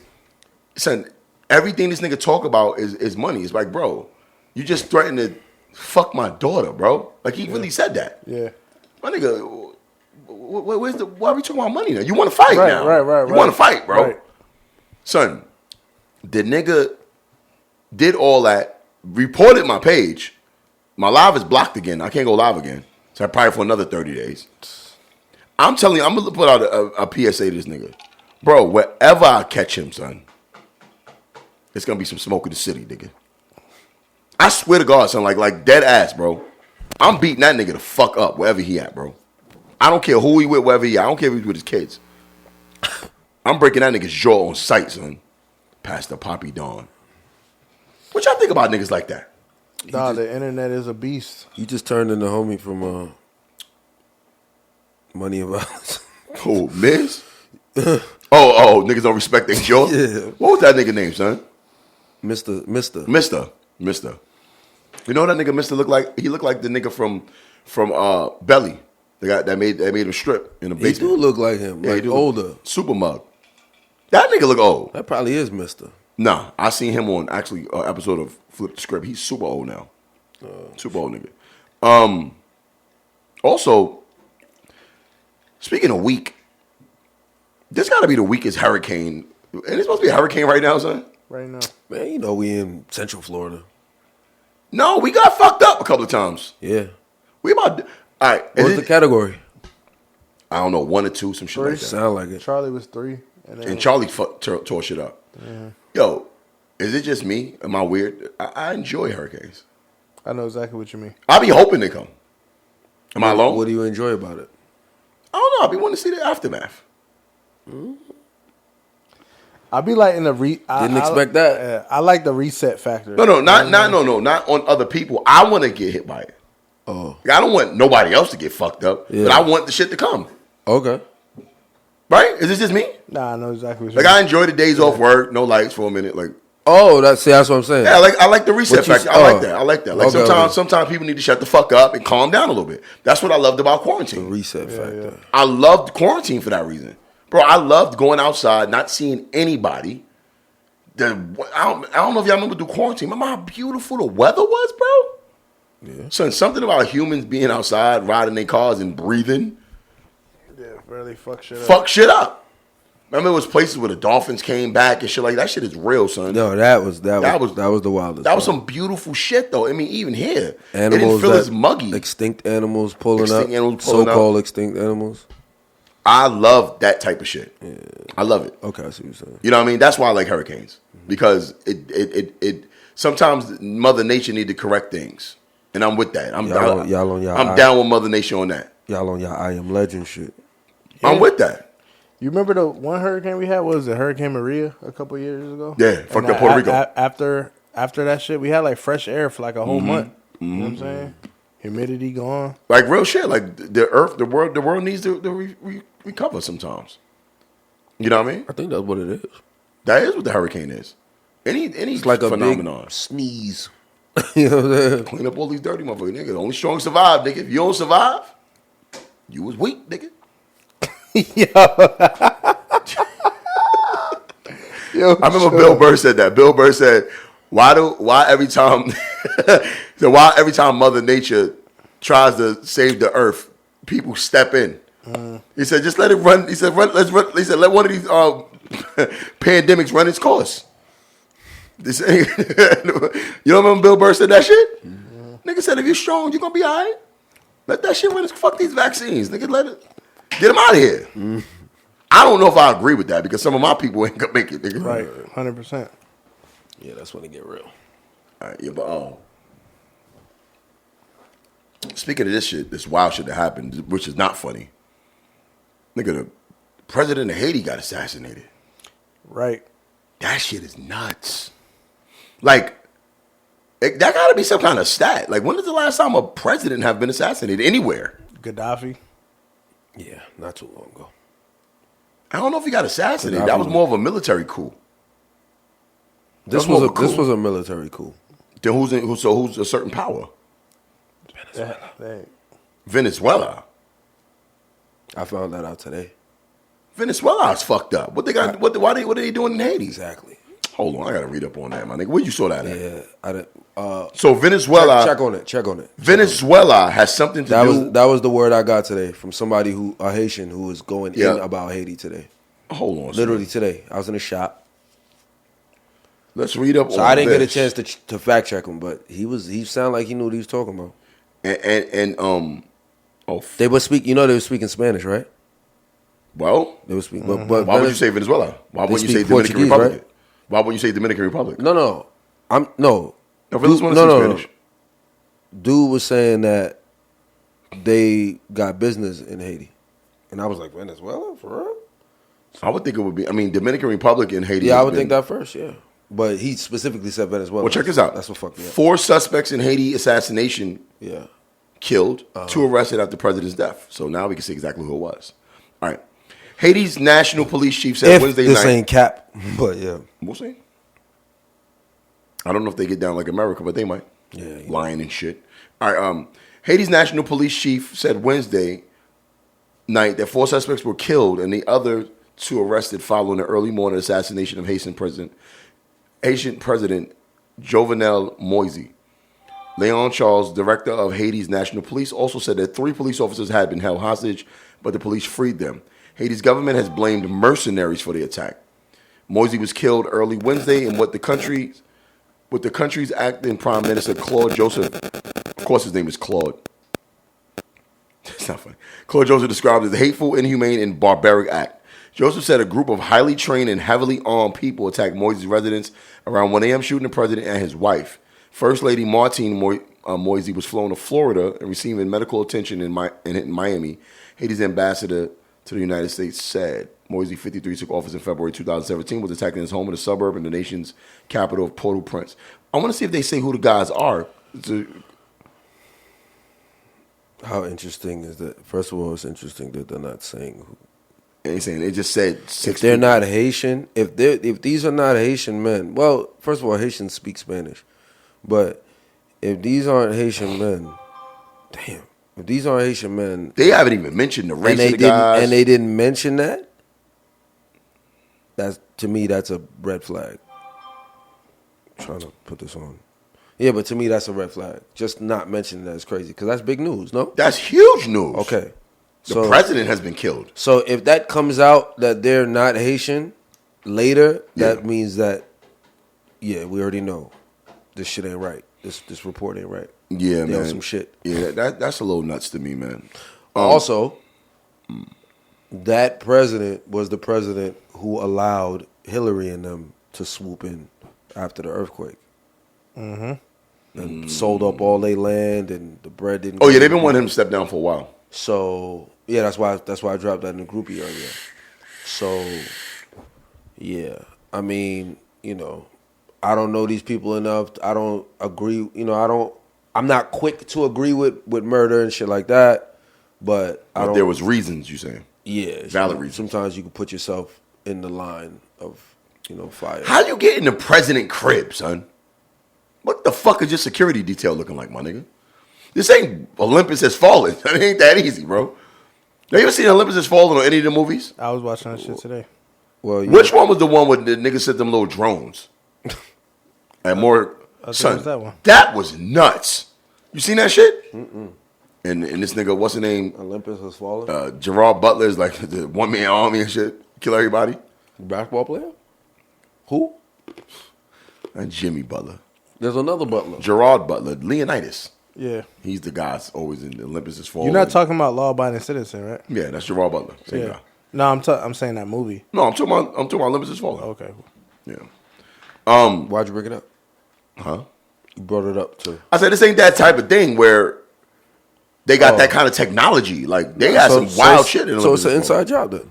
son, everything this nigga talk about is money. It's like, bro, you just threatened to fuck my daughter, bro. Like, he really said that. Yeah. My nigga, why are we talking about money now? You want to fight now. Right. You want to fight, bro. Right. Son, the nigga did all that, reported my page. My live is blocked again. I can't go live again. So probably for another 30 days. I'm telling you, I'm going to put out a PSA to this nigga. Bro, wherever I catch him, son, it's going to be some smoke in the city, nigga. I swear to God, son, like dead ass, bro. I'm beating that nigga the fuck up wherever he at, bro. I don't care who he with, wherever he at. I don't care if he's with his kids. I'm breaking that nigga's jaw on sight, son. Pastor Papi Dawn. What y'all think about niggas like that? Nah, the internet is a beast. You just turned into homie from Money and Violence. Who, Miz? oh, niggas don't respect their jaw? Yeah. What was that nigga name, son? Mister. You know what that nigga Mister look like? He looked like the nigga from Belly. The guy that made him strip in the basement. He do look like him, Yeah, like older. Super mug. That nigga look old. That probably is Mister. Nah, I seen him on actually episode of Flip the Script. He's super old now. Super old nigga. Also, speaking of weak, this got to be the weakest hurricane. And it's supposed to be a hurricane right now, son. Right now. Man, you know we in Central Florida. No, we got fucked up a couple of times. Yeah. We about... All right. What's the category? I don't know, 1 or 2, some shit like that. Sound like it. Charlie was 3. And Charlie tore shit up. Yeah. Yo, is it just me? Am I weird? I enjoy hurricanes. I know exactly what you mean. I be hoping they come. Am I alone? What do you enjoy about it? I don't know. I be wanting to see the aftermath. I be like in the Didn't expect that. I like the reset factor. No, not on other people. I want to get hit by it. Oh, I don't want nobody else to get fucked up, but I want the shit to come. okay. Right? Is this just me? Nah, I know exactly what you Like, mean. I enjoy the days off work, no lights for a minute. Like, Oh, that's what I'm saying. yeah, I like the reset factor. I like that. Like, Okay, sometimes people need to shut the fuck up and calm down a little bit. That's what I loved about The quarantine. reset factor. I loved quarantine for that reason. Bro, I loved going outside, not seeing anybody. I don't know if y'all remember through quarantine. Remember how beautiful the weather was, bro? Yeah. Son, something about humans being outside, riding their cars and breathing. Yeah, really fuck shit up. Fuck shit up. Remember, it was places where the dolphins came back and shit like that. Shit is real, son. No, that was the wildest. That was some beautiful shit, though. I mean, even here, animals it didn't feel that- as muggy. Extinct animals pulling Extinct up. animals pulling So-called extinct animals. I love that type of shit. Yeah. I love it. Okay, I see what you're saying. You know what I mean? That's why I like hurricanes, because it sometimes Mother Nature need to correct things, and I'm with that. I'm down with Mother Nature on that. Y'all on y'all I Am Legend shit. Yeah. I'm with that. You remember the one hurricane we had? What was it, Hurricane Maria a couple years ago? Yeah, fucked up Puerto Rico. After that shit, we had like fresh air for like a whole month. You know what I'm saying? Humidity gone. Like real shit. Like the earth, the world needs to recover sometimes. You know what I mean? I think that's what it is. That is what the hurricane is. Any It's like a phenomenon. big sneeze. You know what I'm saying? Clean up all these dirty motherfuckers, nigga. The only strong survive, nigga. If you don't survive, you was weak, nigga. Yo, I remember Bill Burr said that. Bill Burr said, why every time Mother Nature tries to save the earth, people step in. He said, just let it run. He said, let's run. He said, let one of these pandemics run its course. This ain't, you know when Bill Burr said that shit? Nigga said, if you're strong, you're gonna be all right. Let that shit run its fuck these vaccines. Nigga, let it get them out of here. I don't know if I agree with that because some of my people ain't gonna make it, nigga. Right, 100%. Yeah, that's when it get real. All right, yeah, but speaking of this shit, this wild shit that happened, which is not funny. Nigga, the president of Haiti got assassinated. Right. That shit is nuts. Like, that gotta be some kind of stat. Like, when is the last time a president have been assassinated anywhere? Gaddafi. Yeah, not too long ago. I don't know if he got assassinated. That was more of a military coup. This was a military coup. Then who's a certain power? Venezuela. Venezuela. I found that out today. Venezuela is fucked up. What they got? What are they doing in Haiti? Exactly. Hold on, I gotta read up on that, my nigga. Where you saw that at? Yeah, I didn't. So Venezuela. Check on it. Venezuela has something to do. That was the word I got today from somebody a Haitian who was going in about Haiti today. Hold on. Literally today. I was in a shop. Let's read up. So I didn't get a chance to fact check him, but he sounded like he knew what he was talking about. They were speaking Spanish, right? Well, they were speaking. But why would you say Venezuela? Why wouldn't you say Dominican Republic? Right? Why wouldn't you say Dominican Republic? No. No, Spanish. Dude was saying that they got business in Haiti, and I was like, Venezuela for real? I would think it would be. I mean, Dominican Republic and Haiti. Yeah, I would think that first. Yeah, but he specifically said Venezuela. Well, check this out. That's what fucked me up. 4 suspects in Haiti assassination. Yeah. Killed. 2 arrested after the president's death. So now we can see exactly who it was. All right. Haiti's national police chief said Wednesday night. This ain't cap, but yeah. We'll see. I don't know if they get down like America, but they might. Yeah. Lying and shit. All right. Haiti's national police chief said Wednesday night that 4 suspects were killed and the other 2 arrested following the early morning assassination of Haitian President Jovenel Moise. Leon Charles, director of Haiti's National Police, also said that 3 police officers had been held hostage, but the police freed them. Haiti's government has blamed mercenaries for the attack. Moise was killed early Wednesday in what the country's acting Prime Minister Claude Joseph, of course his name is Claude. It's not funny. Claude Joseph described as a hateful, inhumane, and barbaric act. Joseph said a group of highly trained and heavily armed people attacked Moise's residence around 1 a.m., shooting the president and his wife. First Lady Martine Moise was flown to Florida and receiving medical attention in Miami. Haiti's ambassador to the United States said Moise, 53, took office in February 2017, was attacked in his home in a suburb in the nation's capital of Port-au-Prince. I want to see if they say who the guys are. How interesting is that? First of all, it's interesting that they're not saying who. They just said 6 If they're not Haitian, if these are not Haitian men, well, first of all, Haitians speak Spanish. But if these aren't Haitian men, damn. If these aren't Haitian men, they haven't even mentioned the race of the guys, and they didn't mention that. To me, that's a red flag. I'm trying to put this on. Yeah, but to me, that's a red flag. Just not mentioning that is crazy because that's big news. No, that's huge news. Okay, the president has been killed. So if that comes out that they're not Haitian later, that means that we already know. This shit ain't right. This report ain't right. Yeah, they man. On some shit. Yeah, that's a little nuts to me, man. Also, that president was the president who allowed Hillary and them to swoop in after the earthquake. Mm-hmm. And sold up all their land, and the bread didn't. Oh yeah, they've been wanting him to step down for a while. So yeah, that's why I dropped that in the groupie earlier. So yeah, I mean, I don't know these people enough. I don't agree. I'm not quick to agree with murder and shit like that. But there was reasons, you saying? Yeah, valid reasons. Sometimes you can put yourself in the line of fire. How you get in the president crib, son? What the fuck is your security detail looking like, my nigga? This ain't Olympus Has Fallen. It ain't that easy, bro. Have you ever seen Olympus Has Fallen on any of the movies? I was watching that shit today. Well, which one was the one where the niggas sent them little drones? And more, son, that one. That was nuts. You seen that shit? Mm-mm. And this nigga, what's the name? Olympus Has Fallen. Gerard Butler is like the one-man army and shit. Kill everybody. Basketball player? Who? And Jimmy Butler. There's another Butler. Gerard Butler. Leonidas. Yeah. He's the guy that's always in the Olympus Has Fallen. You're not talking about law-abiding citizen, right? Yeah, that's Gerard Butler. Same guy. No, I'm saying that movie. No, I'm talking about Olympus Has Fallen. Okay. Yeah. Why'd you bring it up? Huh? You brought it up too. I said this ain't that type of thing where they got that kind of technology. Like they got some wild shit in So it's an inside job then.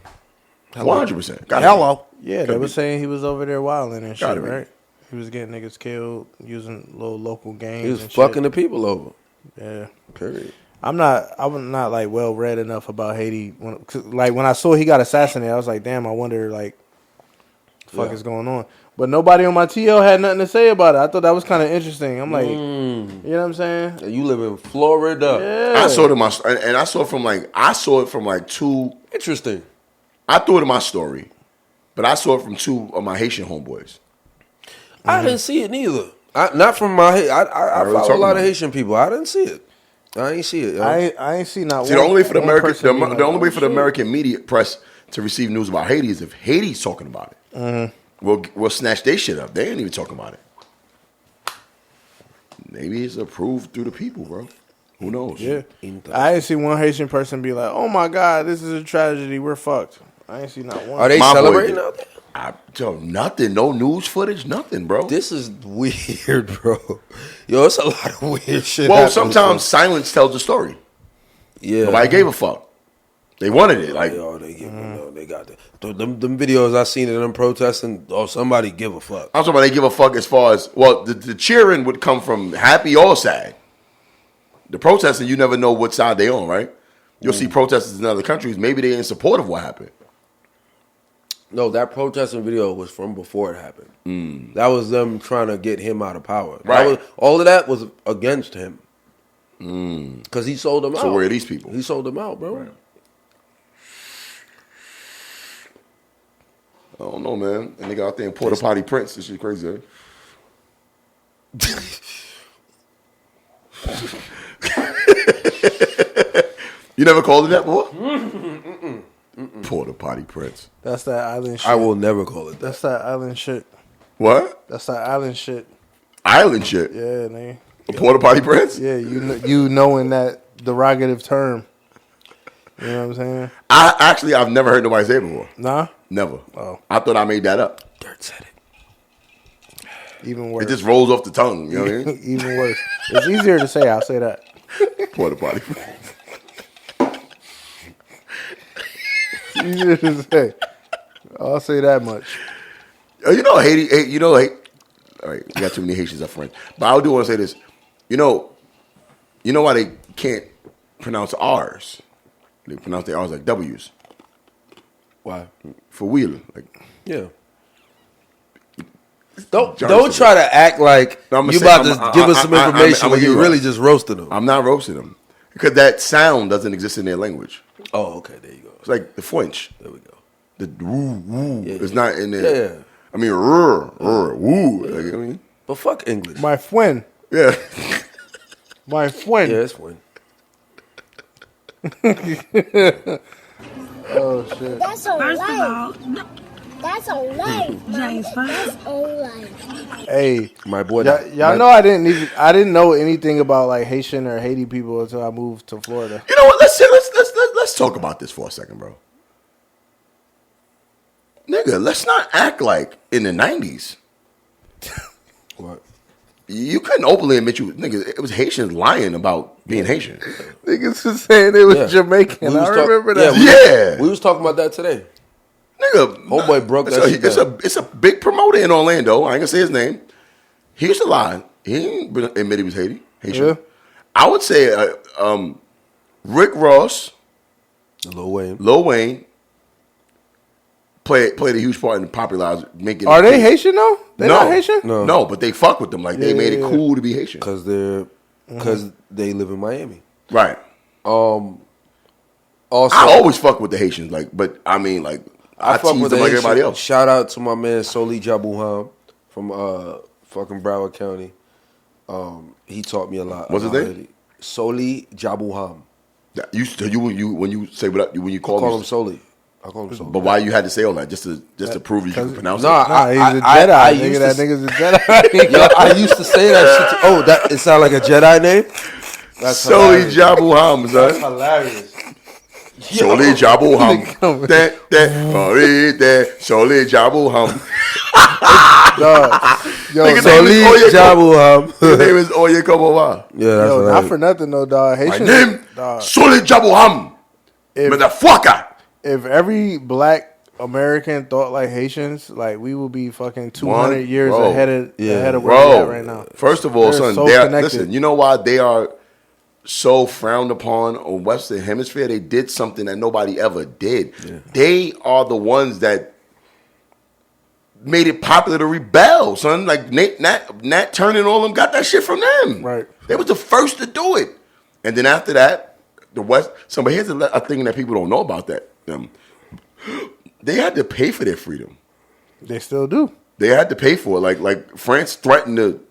100%. Hello. Yeah, they were saying he was over there wilding and shit, be. right? He was getting niggas killed using little local gangs. He was and fucking shit. the people over. Yeah. Period. I'm not like well read enough about Haiti. When I saw he got assassinated, I was like, damn. I wonder like the fuck is going on? But nobody on my TL had nothing to say about it. I thought that was kind of interesting. I'm like, you know what I'm saying? You live in Florida. Yeah. I saw it in my, and I saw it from like two. Interesting. I threw it in my story, but I saw it from two of my Haitian homeboys. I didn't see it neither. Not from my. I follow a lot of Haitian people. I didn't see it. I ain't see it. Yo. I ain't see not. See, the only way for the American, the only way for the American media press to receive news about Haiti is if Haiti's talking about it. Mm-hmm. We'll snatch their shit up. They ain't even talking about it. Maybe it's approved through the people, bro. Who knows? Yeah. I ain't see one Haitian person be like, "Oh my God, this is a tragedy. We're fucked." I ain't see not one. Are they celebrating out there? Nothing. No news footage. Nothing, bro. This is weird, bro. Yo, it's a lot of weird shit. Well, sometimes silence tells the story. Yeah. Nobody gave a fuck. They wanted it. Like, they got that. Them videos I seen of them protesting. Oh, somebody give a fuck. I'm talking about they give a fuck as far as, well, the cheering would come from happy or sad. The protesting, you never know what side they on, right? You'll see protesters in other countries. Maybe they in support of what happened. No, that protesting video was from before it happened. That was them trying to get him out of power. Right. All of that was against him. Because he sold them out. So where are these people? He sold them out, bro. Right. I don't know, man. And they got out there in Porta Potty Prince. This shit crazy, eh? You never called it that before? Porta Potty Prince. That's that island shit. I will never call it that. That's that island shit. What? That's that island shit. Island shit? Yeah, nigga. A Porta Potty Prince? Yeah, you knowing that derogative term. You know what I'm saying? I've never heard nobody say it before. Nah? Never. Oh. I thought I made that up. Dirt said it. Even worse. It just rolls off the tongue. You know what I mean? Even worse. It's easier to say. I'll say that. Porta Potty Prince. It's easier to say. I'll say that much. You know, Haiti. All right, we got too many Haitians up front. But I do want to say this. You know why they can't pronounce R's? They pronounce their R's like W's. Why? For wheel. Like, yeah. Don't try to act like you about to give us some information when you're really just roasting them. I'm not roasting them. Because that sound doesn't exist in their language. Oh, okay. There you go. It's like the French. There we go. The woo, woo. Yeah, it's not in there. Yeah. I mean, woo. Like, you know what I mean? But fuck English. My friend. Yeah. My friend. Yeah, it's fine. Oh, shit. That's a life. That's a life. That's a life. Hey, my boy. Y'all know I didn't know anything about like Haitian or Haiti people until I moved to Florida. You know what? Let's talk about this for a second, bro. Nigga, let's not act like in the 90s. What? You couldn't openly admit it was Haitians lying about being Haitian. Niggas was saying it was Jamaican. I remember that. Yeah. We was talking about that today. Nigga. Homeboy broke that shit down. It's a big promoter in Orlando. I ain't gonna say his name. He used to lie. He ain't admit he was Haitian. Yeah. I would say Rick Ross, Lil Wayne played a huge part in popularizing making. Are they Haitian though? They're not Haitian? No, but they fuck with them. Like they made it cool to be Haitian. Because they live in Miami. Right. Also, I always fuck with the Haitians. Like, but I mean, like I fuck tease with them like Haitian. everybody else. Shout out to my man Soli Jabuham from fucking Broward County. He taught me a lot. What's his name? Haiti. Soli Jabuham. When you say when you call him Soli. I call him Soli. But why you had to say all that? Just to prove you can pronounce it? Nah, he's a Jedi. That nigga's a Jedi. Yo, I used to say that shit. Oh, it sound like a Jedi name? That's Soli Jabuham, son. That's hilarious. Soli Jabuham. Soli Jabuham. Yo, Soli Jabuham. His name is Oye Kobowa. Yeah, that's Yo, right. not for nothing though, dog. Haitian, My name, dog. Soli Jabuham. Motherfucker. If every black American thought like Haitians, like we would be fucking 200 years ahead of where we're at right now. First of all, They're son, so listen, you know why they are so frowned upon on Western Hemisphere? They did something that nobody ever did. Yeah. They are the ones that made it popular to rebel, son. Like Nat Turner and all them got that shit from them. Right. They was the first to do it. And then after that, the West. But here's a thing that people don't know about that. They had to pay for their freedom. They still do. They had to pay for it. Like France threatened to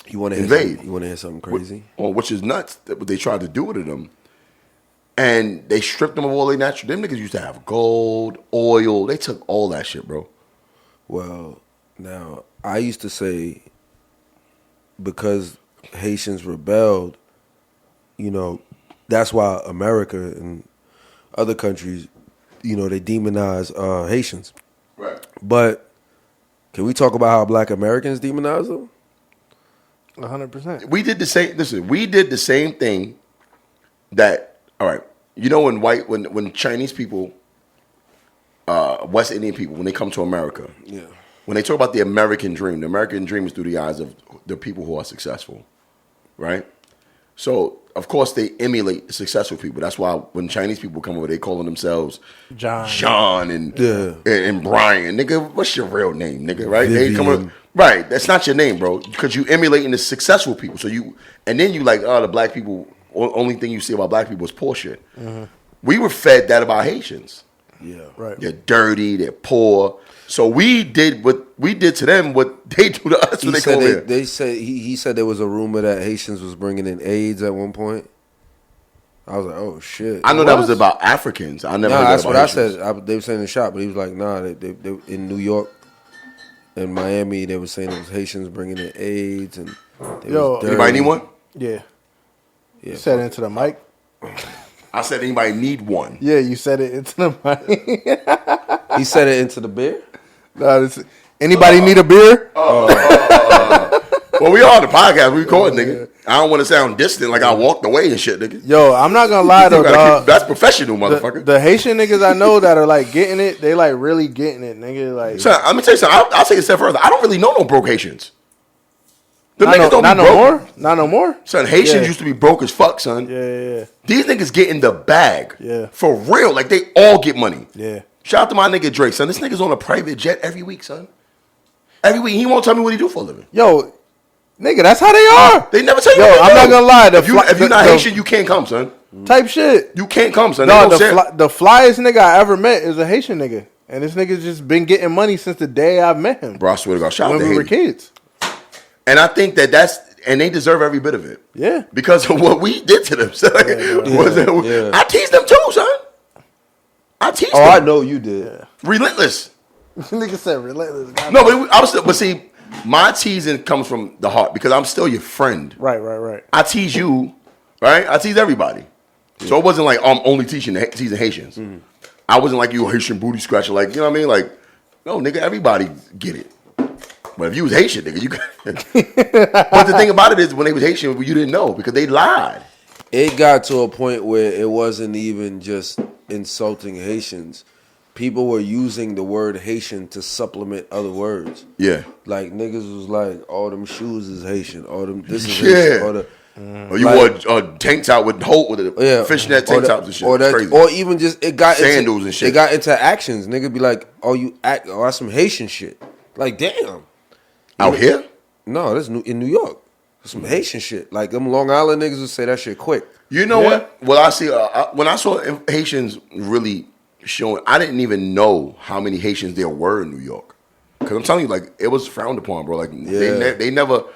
invade. You want to hear something crazy? Which is nuts. That what they tried to do to them. And they stripped them of all their natural. Them niggas used to have gold, oil. They took all that shit, bro. Well, now, I used to say because Haitians rebelled, you know, that's why America and other countries, you know, they demonize Haitians. Right. But can we talk about how Black Americans demonize them? 100%. We did the same. Listen, we did the same thing that. All right, you know when Chinese people, West Indian people, when they come to America, yeah, when they talk about the American dream is through the eyes of the people who are successful, right? So of course they emulate successful people. That's why when Chinese people come over, they calling themselves John and Brian. Nigga, what's your real name, nigga? Right? Vivian. They come over, right? That's not your name, bro, because you emulating the successful people. So then you like, the black people. Only thing you see about black people is poor shit. Mm-hmm. We were fed that about Haitians. Yeah, right. They're dirty. They're poor. So we did to them what they do to us when they come here. They said he said there was a rumor that Haitians was bringing in AIDS at one point. I was like, oh shit. I know that was about Africans. I never. Nah, heard that's that what about I Haitians. said. They were saying in the shop, but he was like, nah. They in New York and Miami, they were saying it was Haitians bringing in AIDS and. Anybody need one? Yeah. Yeah. You said it into the mic. I said anybody need one. Yeah, you said it into the mic. He said it into the beer? No, anybody need a beer? Well, we are on the podcast. We recording, nigga. I don't want to sound distant like I walked away and shit, nigga. Yo, I'm not gonna lie though, dog. That's professional, motherfucker. The Haitian niggas I know that are like getting it, they like really getting it, nigga. Like, son, let me tell you something. I'll take it a step further. I don't really know no broke Haitians. Not no more. Son, Haitians used to be broke as fuck, son. Yeah. These niggas get in the bag. Yeah. For real. Like, they all get money. Yeah. Shout out to my nigga Drake, son. This nigga's on a private jet every week, son. Every week. He won't tell me what he do for a living. Yo, nigga, that's how they are. They never tell you what they I'm do. not gonna lie. If you're not Haitian, you can't come, son. Type shit. You can't come, son. No, the flyest nigga I ever met is a Haitian nigga. And this nigga's just been getting money since the day I met him. Bro, I swear to God. Shout out to when we were Haiti. kids. And I think and they deserve every bit of it. Yeah. Because of what we did to them. So I teased them too, son. I teased them. Oh, I know you did. Yeah. Relentless. Nigga said relentless. No, but see, my teasing comes from the heart because I'm still your friend. Right. I tease you, right? I tease everybody. Yeah. So it wasn't like I'm only teasing Haitians. Mm-hmm. I wasn't like you a Haitian booty scratcher, like, you know what I mean? Like, no, nigga, everybody get it. But if you was Haitian, nigga, you could. But the thing about it is, when they was Haitian, you didn't know because they lied. It got to a point where it wasn't even just insulting Haitians. People were using the word Haitian to supplement other words. Yeah. Like, niggas was like, all them shoes is Haitian. All them, this is Haitian. Or you wore tank top with fishnet tank tops and shit. Or even just, it got sandals into, and shit. It got into actions. Nigga be like, that's some Haitian shit. Like, damn. Out here? No, that's in New York. Some Haitian shit. Like, them Long Island niggas would say that shit quick. You know what? Well, I see. When I saw Haitians really showing, I didn't even know how many Haitians there were in New York. Because I'm telling you, like, it was frowned upon, bro. Like, they never.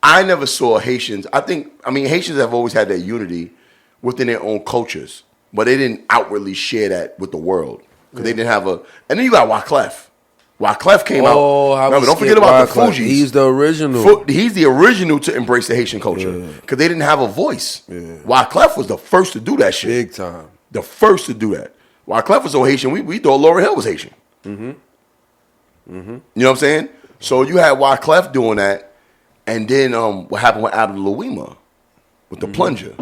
I never saw Haitians. Haitians have always had that unity within their own cultures, but they didn't outwardly share that with the world because they didn't have a. And then you got Wyclef. Wyclef came out. Remember, don't forget about the Fugees. He's the original. He's the original to embrace the Haitian culture because they didn't have a voice. Yeah. Wyclef was the first to do that shit. Big time. The first to do that. Wyclef was so Haitian, we thought Lauryn Hill was Haitian. Mm-hmm. Mm-hmm. You know what I'm saying? So you had Wyclef doing that, and then what happened with Adam Louima with the plunger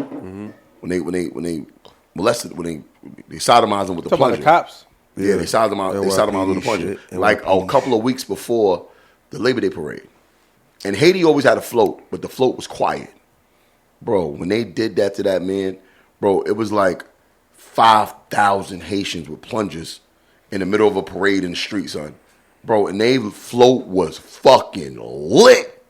when they molested they sodomized him with the plunger. About the cops. Yeah, they sodomized him with the plunger. Like a couple of weeks before the Labor Day parade. And Haiti always had a float, but the float was quiet. Bro, when they did that to that man, bro, it was like 5,000 Haitians with plungers in the middle of a parade in the street, son. bro, and they float was fucking lit.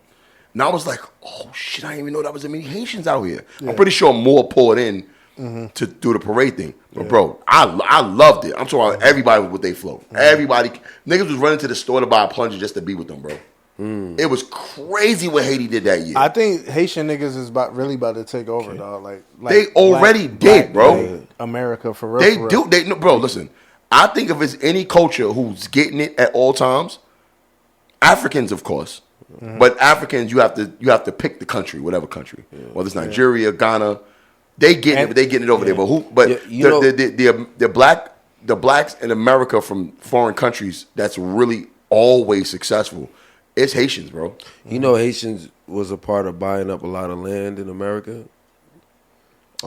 And I was like, oh shit, I didn't even know that was that many Haitians out here. Yeah. I'm pretty sure more poured in to do the parade thing. But bro, I loved it. I'm talking about everybody with they float. Everybody, niggas was running to the store to buy a plunger just to be with them, bro. It was crazy what Haiti did that year. I think Haitian niggas is really about to take over, dog. Like they already did, bro. America for real. They do. Bro, listen. I think if it's any culture who's getting it at all times, Africans, of course. But Africans, you have to pick the country, whatever country. Whether it's Nigeria, Ghana, they getting it. But they getting it over there. But who? But the blacks in America from foreign countries that's really always successful. It's Haitians, bro. You know, Haitians was a part of buying up a lot of land in America.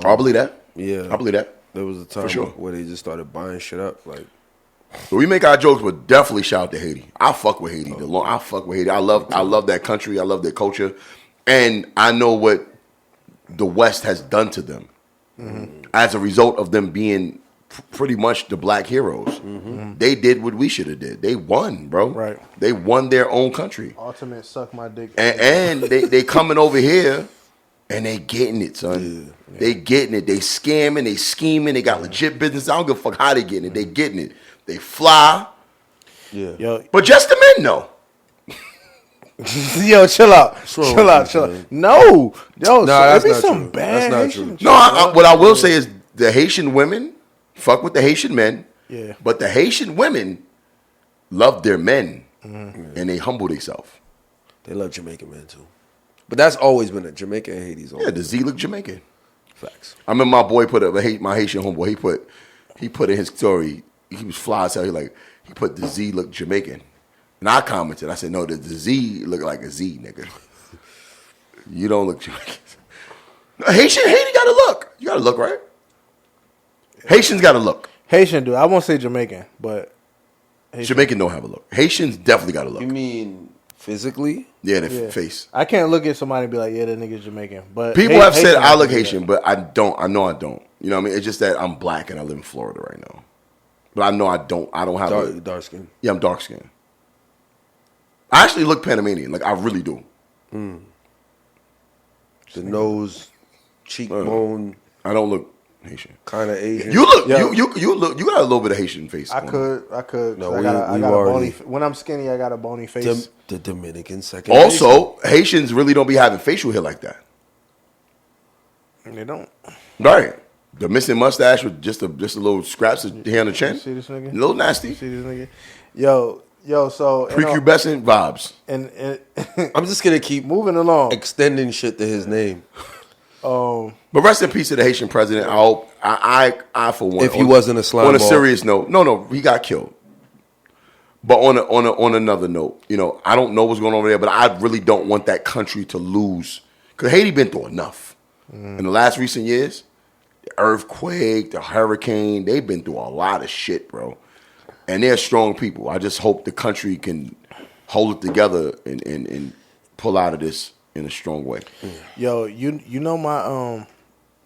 I believe that. Yeah, I believe that. There was a time where they just started buying shit up. Like, so we make our jokes, but definitely shout out to Haiti. I fuck with Haiti. I fuck with Haiti. I love that country. I love their culture, and I know what the West has done to them as a result of them being pretty much the black heroes. They did what we should have did. They won, bro. Right. They won their own country. Ultimate suck my dick. And they coming over here and they getting it, son. Yeah. They getting it. They scamming. They scheming. They got legit business. I don't give a fuck how they getting it. They getting it. They fly. Yeah. Yo, but just the men, though. Yo, chill out. Chill out. No. Yo, that's be not some true. bad That's not true. No, what I will say is the Haitian women fuck with the Haitian men. Yeah. But the Haitian women love their men. And they humble themselves. They love Jamaican men, too. But that's always been it. Jamaica and Haiti's always. Yeah, the Z look Jamaican. Facts. I remember my boy my Haitian homeboy, he put in his story, he was fly as hell, he put the Z look Jamaican. And I commented, I said, no, the Z look like a Z, nigga. You don't look Jamaican. Haiti got a look. You got a look, right? Haitians got a look. Haitian do. I won't say Jamaican, but Jamaican don't have a look. Haitians definitely got a look. You mean physically? Yeah, the face. I can't look at somebody and be like, yeah, that nigga's Jamaican. But people have said I look Haitian, but I don't. I know I don't. You know what I mean? It's just that I'm black and I live in Florida right now. But I know I don't have dark skin. Yeah, I'm dark skinned. I actually look Panamanian. Like, I really do. The nose, cheekbone. I don't look Haitian. Kind of Asian. You look. You look. You got a little bit of Haitian face. I could. No, I got a bony. When I'm skinny, I got a bony face. The Dominican second. Also, Haitians really don't be having facial hair like that. They don't. Right. The missing mustache with just a little scraps of hair on the chin. See this nigga? A little nasty. See this nigga? Yo, so prepubescent vibes. And I'm just gonna keep moving along, extending shit to his name. But rest in peace to the Haitian president. I hope I for one. If he wasn't a slime on a ball. serious note, no, he got killed. But on another note, I don't know what's going on over there, but I really don't want that country to lose, because Haiti been through enough in the last recent years. The earthquake, the hurricane, they've been through a lot of shit, bro. And they're strong people. I just hope the country can hold it together and pull out of this in a strong way. Yo, you know my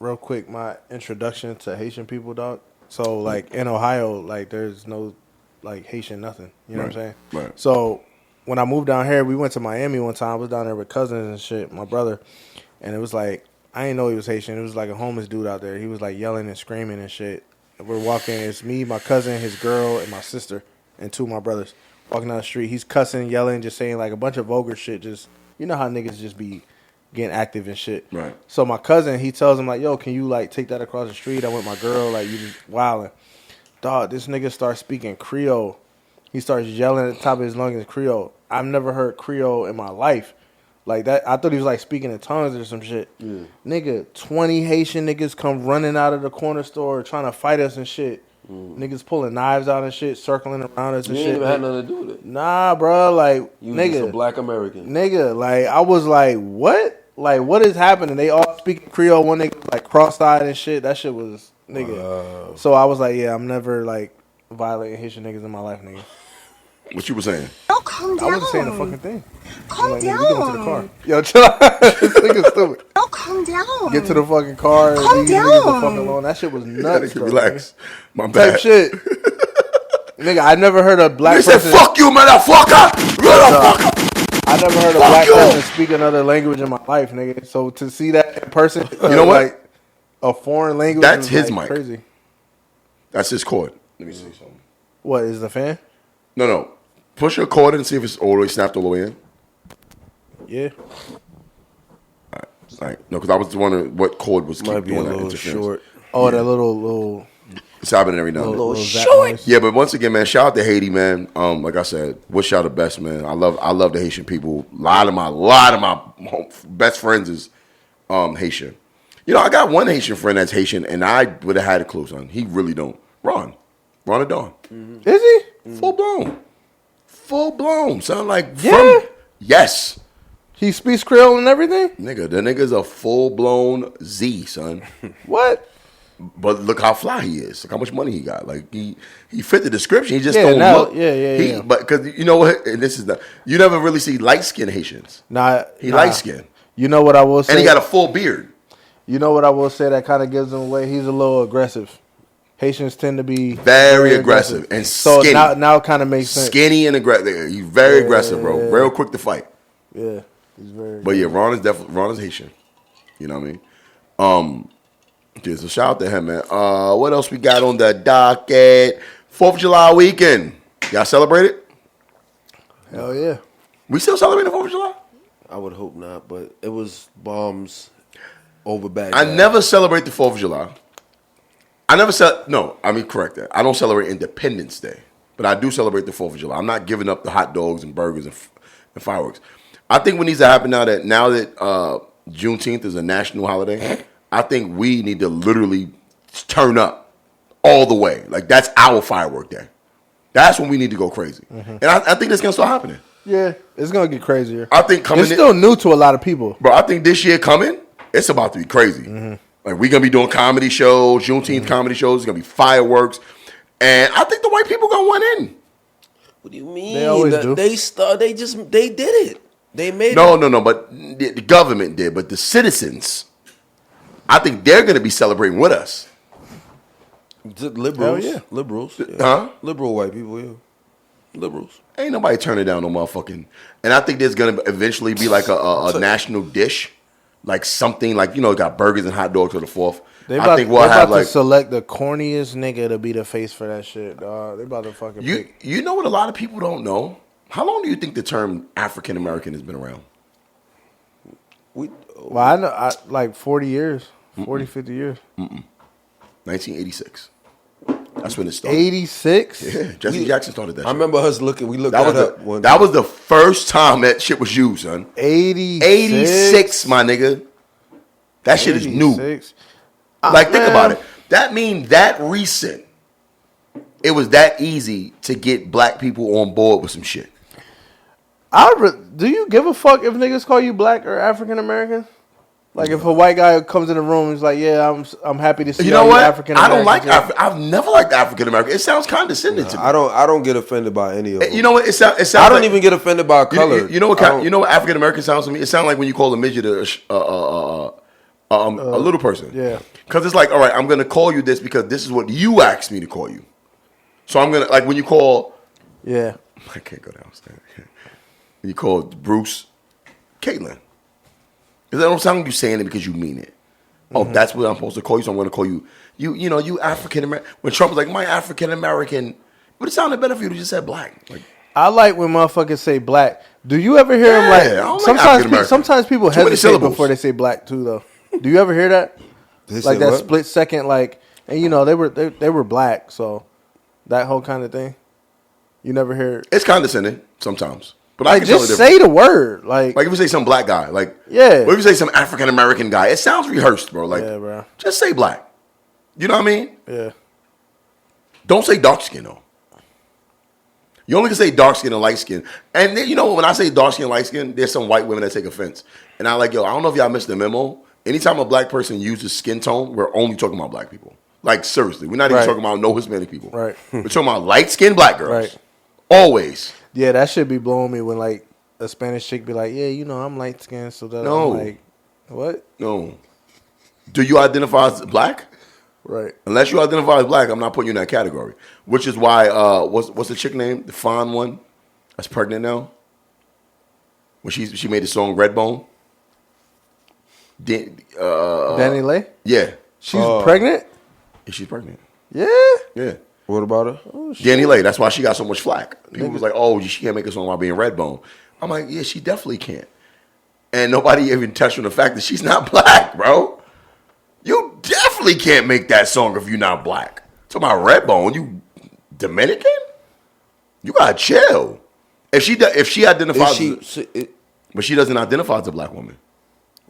real quick, my introduction to Haitian people, dog. So like in Ohio, like there's no like Haitian nothing. You know what I'm saying? Right. So when I moved down here, we went to Miami one time. I was down there with cousins and shit, my brother, and it was like I didn't know he was Haitian. It was like a homeless dude out there. He was like yelling and screaming and shit. We're walking. It's me, my cousin, his girl, and my sister, and two of my brothers walking down the street. He's cussing, yelling, just saying like a bunch of vulgar shit. Just you know how niggas just be getting active and shit. Right. So my cousin, he tells him like, "Yo, can you like take that across the street? I'm with my girl. Like you just wilding." Dog, this nigga starts speaking Creole. He starts yelling at the top of his lungs in Creole. I've never heard Creole in my life. Like that, I thought he was like speaking in tongues or some shit. Yeah. Nigga, 20 Haitian niggas come running out of the corner store trying to fight us and shit. Niggas pulling knives out and shit, circling around us and shit. You ain't even had nothing to do with it. Nah, bro, like You nigga, just a black American. Nigga, like I was like, what? Like what is happening? They all speak Creole. One nigga like cross-eyed and shit. That shit was nigga. Wow. So I was like, yeah, I'm never like violating Haitian niggas in my life, nigga. What you were saying? Oh, calm down. I wasn't saying the fucking thing. Calm like, down. We going to the car. Yo, chill out. This nigga's stupid. Oh, calm down. Get to the fucking car. Calm leave these niggas the down. fuck alone. That shit was nuts. Relax. My Type bad. shit. Nigga, I never heard a black They said, person. "Fuck you, motherfucker, motherfucker." I never heard a Fuck black you. person speak another language in my life, nigga. So to see that in person, You know what? Like a foreign language. That's is his like mic. Crazy. That's his cord. Let me see something. What is the fan? No. Push your cord and see if it's all the way snapped all the way in. Yeah. All right. No, because I was wondering what cord was Might be a doing that little interference. short. Oh, that little. It's happening every now and then. Little zap short. noise. Yeah, but once again, man, shout out to Haiti, man. Like I said, wish y'all the best, man. I love the Haitian people. A lot of my best friends is Haitian. You know, I got one Haitian friend that's Haitian, and I would have had a clue, son. He really don't. Ron and Dawn. Is he? Full blown. Sound like Yeah. Yes. He speaks Creole and everything. Nigga, the nigga's a full blown Z, son. What? But look how fly he is. Look how much money he got. Like he fit the description. He just Yeah, don't now- look. yeah. But because you know what, and this is you never really see light skinned Haitians. He light skinned, You know what I will say? and he got a full beard. You know what I will say that kind of gives him away? He's a little aggressive. Haitians tend to be Very aggressive and so skinny. now it kind of makes sense. Skinny and aggressive. He's very aggressive, bro. Real quick to fight. Yeah, he's very. But yeah, Ron is Haitian. You know what I mean? Yeah, so shout out to him, man. What else we got on the docket? 4th of July weekend. Y'all celebrate it? Hell yeah. We still celebrating the 4th of July? I would hope not, but it was bombs over back. I never celebrate the 4th of July. Correct that. I don't celebrate Independence Day, but I do celebrate the 4th of July. I'm not giving up the hot dogs and burgers and fireworks. I think what needs to happen now that Juneteenth is a national holiday, I think we need to literally turn up all the way. Like, that's our firework day. That's when we need to go crazy. And I think that's going to start happening. Yeah, it's gonna get crazier. I think it's still new to a lot of people, bro. I think this year coming, it's about to be crazy. Like, we're gonna be doing comedy shows, Juneteenth comedy shows. It's gonna be fireworks, and I think the white people gonna win in. What do you mean? They always do. They did it. They made No. it. But the government did, but the citizens, I think they're gonna be celebrating with us. Liberals. Hell yeah. Liberals. Yeah. Huh? Liberal white people, yeah. Liberals. Ain't nobody turning down no motherfucking. And I think there's gonna eventually be like a national dish, like something like, you know, got burgers and hot dogs for the 4th. I think we'll have like to select the corniest nigga to be the face for that shit, dog. They about to fucking pick. You know what a lot of people don't know? How long do you think the term African American has been around? Well, I know, like 40 years, 40, 50 years. 1986. That's when it started. 86? Yeah, Jesse Jackson started that shit. I remember us looking. We looked That was up. that was the first time that shit was used, son. 86? 86, my nigga. That shit is new. 86. Like, think about it. That means that recent, it was that easy to get black people on board with some shit. Do you give a fuck if niggas call you black or African American? Like, if a white guy comes in the room and is like, yeah, I'm happy to see You know what? African I American. don't like I've never liked African American. It sounds condescending to me. I don't get offended by any of them. You know what? It sounds I don't like, even get offended by color. You know what African American sounds to me? It sounds like when you call a midget a little person. Yeah. Because it's like, all right, I'm going to call you this because this is what you asked me to call you. So I'm going to, like, when you call... Yeah. I can't go downstairs. When you call Bruce Caitlin. It don't sound like you saying it because you mean it. Oh, that's what I'm supposed to call you, so I'm going to call you, you African American. When Trump was like, my African American, but it sounded better for you to just say black. Like, I like when motherfuckers say black. Do you ever hear them I don't like African-American. sometimes people Too many hesitate syllables. before they say black too, though. Do you ever hear that? Like that split second, like, and you know they were black, so that whole kind of thing. You never hear. It's condescending sometimes. But I Like, can tell just the say difference. the word, like Like if you say some black guy, like Yeah. What if you say some African American guy? It sounds rehearsed, bro. Like, Yeah, bro. just say black. You know what I mean? yeah. Don't say dark skin though. You only can say dark skin and light skin. And then, you know, when I say dark skin, light skin, there's some white women that take offense. And I like, yo, I don't know if y'all missed the memo. Anytime a black person uses skin tone, we're only talking about black people. Like, seriously, we're not even Right. talking about no Hispanic people. Right. We're talking about light skinned black girls. Right. Always. Yeah, that should be blowing me when like a Spanish chick be like, yeah, you know, I'm light skinned, so that No. I'm like, what? No. Do you identify as black? Right. Unless you identify as black, I'm not putting you in that category. Which is why, what's the chick name? The fine one that's pregnant now? When she made the song Redbone? Danny Lay? Yeah. She's pregnant? Yeah, she's pregnant. Yeah? Yeah. What about her? Oh, Danny Lay. That's why she got so much flack. People was like, oh, she can't make a song about being Redbone. I'm like, yeah, she definitely can't. And nobody even touched on the fact that she's not black, bro. You definitely can't make that song if you're not black. Talking about Redbone, you Dominican? You gotta chill. If she identifies, but she doesn't identify as a black woman.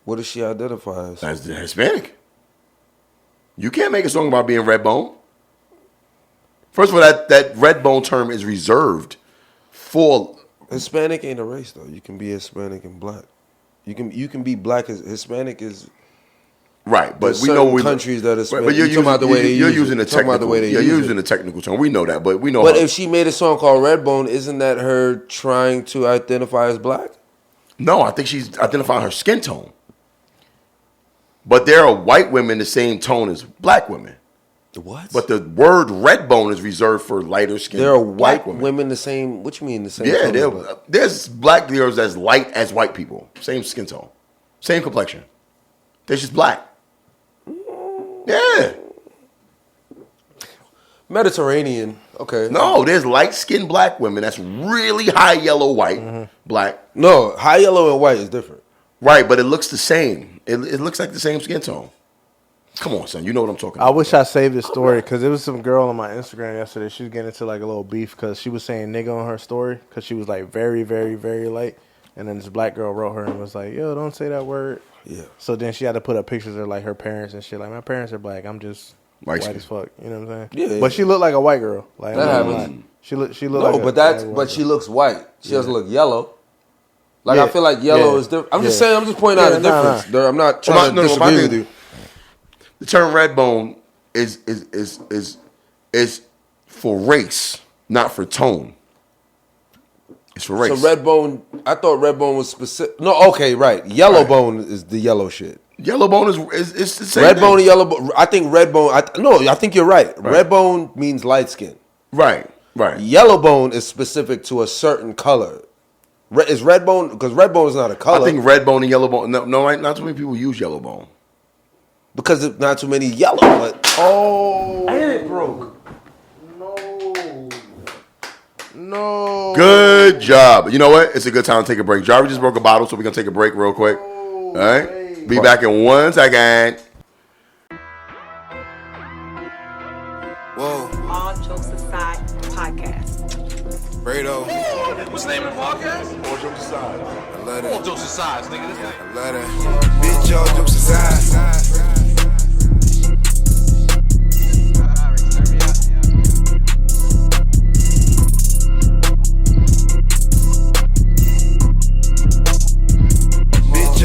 What does she identify as? As Hispanic. You can't make a song about being Redbone. First of all, that Redbone term is reserved for Hispanic. Ain't a race though. You can be Hispanic and black. You can be black as Hispanic is. Right, but There's we know countries that are. But you're using the technical term. We know that, but we know. But if she made a song called Redbone, isn't that her trying to identify as black? No, I think she's identifying her skin tone. But there are white women the same tone as black women. What? But the word Redbone is reserved for lighter skin. There are white women the same. What you mean the same? Yeah, there's black girls as light as white people, same skin tone, same complexion. They're just black. Yeah. Mediterranean. Okay. No, there's light-skinned black women that's really high yellow, white, black. No, high yellow and white is different. Right, but it looks the same. It looks like the same skin tone. Come on, son. You know what I'm talking about. I wish I saved this story because there was some girl on my Instagram yesterday. She was getting into like a little beef because she was saying nigga on her story because she was like very, very, very light. And then this black girl wrote her and was like, yo, don't say that word. Yeah. So then she had to put up pictures of like her parents and shit. Like, my parents are black. I'm just white as fuck. You know what I'm saying? Yeah. But she looked like a white girl. Like, that happens. She looked no, like but she looks white. She doesn't look yellow. Like, Yeah. I feel like yellow is different. I'm just saying, I'm just pointing out the difference. Nah. I'm not trying to disagree with you. The term Redbone is for race, not for tone. It's for race. So Redbone, I thought Redbone was specific. No, okay, right. Yellowbone is the yellow shit. Yellowbone is the same Redbone thing. and Yellowbone. I think Redbone. I think you're right. Redbone means light skin. Right. Yellowbone is specific to a certain color. Is Redbone because Redbone is not a color? I think Redbone and Yellowbone. No, right? Not too many people use Yellowbone because there's not too many yellow. But and it broke. No. Good job. You know what? It's a good time to take a break. Jarri just broke a bottle, so we're going to take a break real quick. All right? Be back in 1 second. Whoa. All Jokes Aside podcast. Brado. What's the name of the podcast? All Jokes Aside. I love that. All jokes aside, nigga. I love that. Bitch, all jokes aside.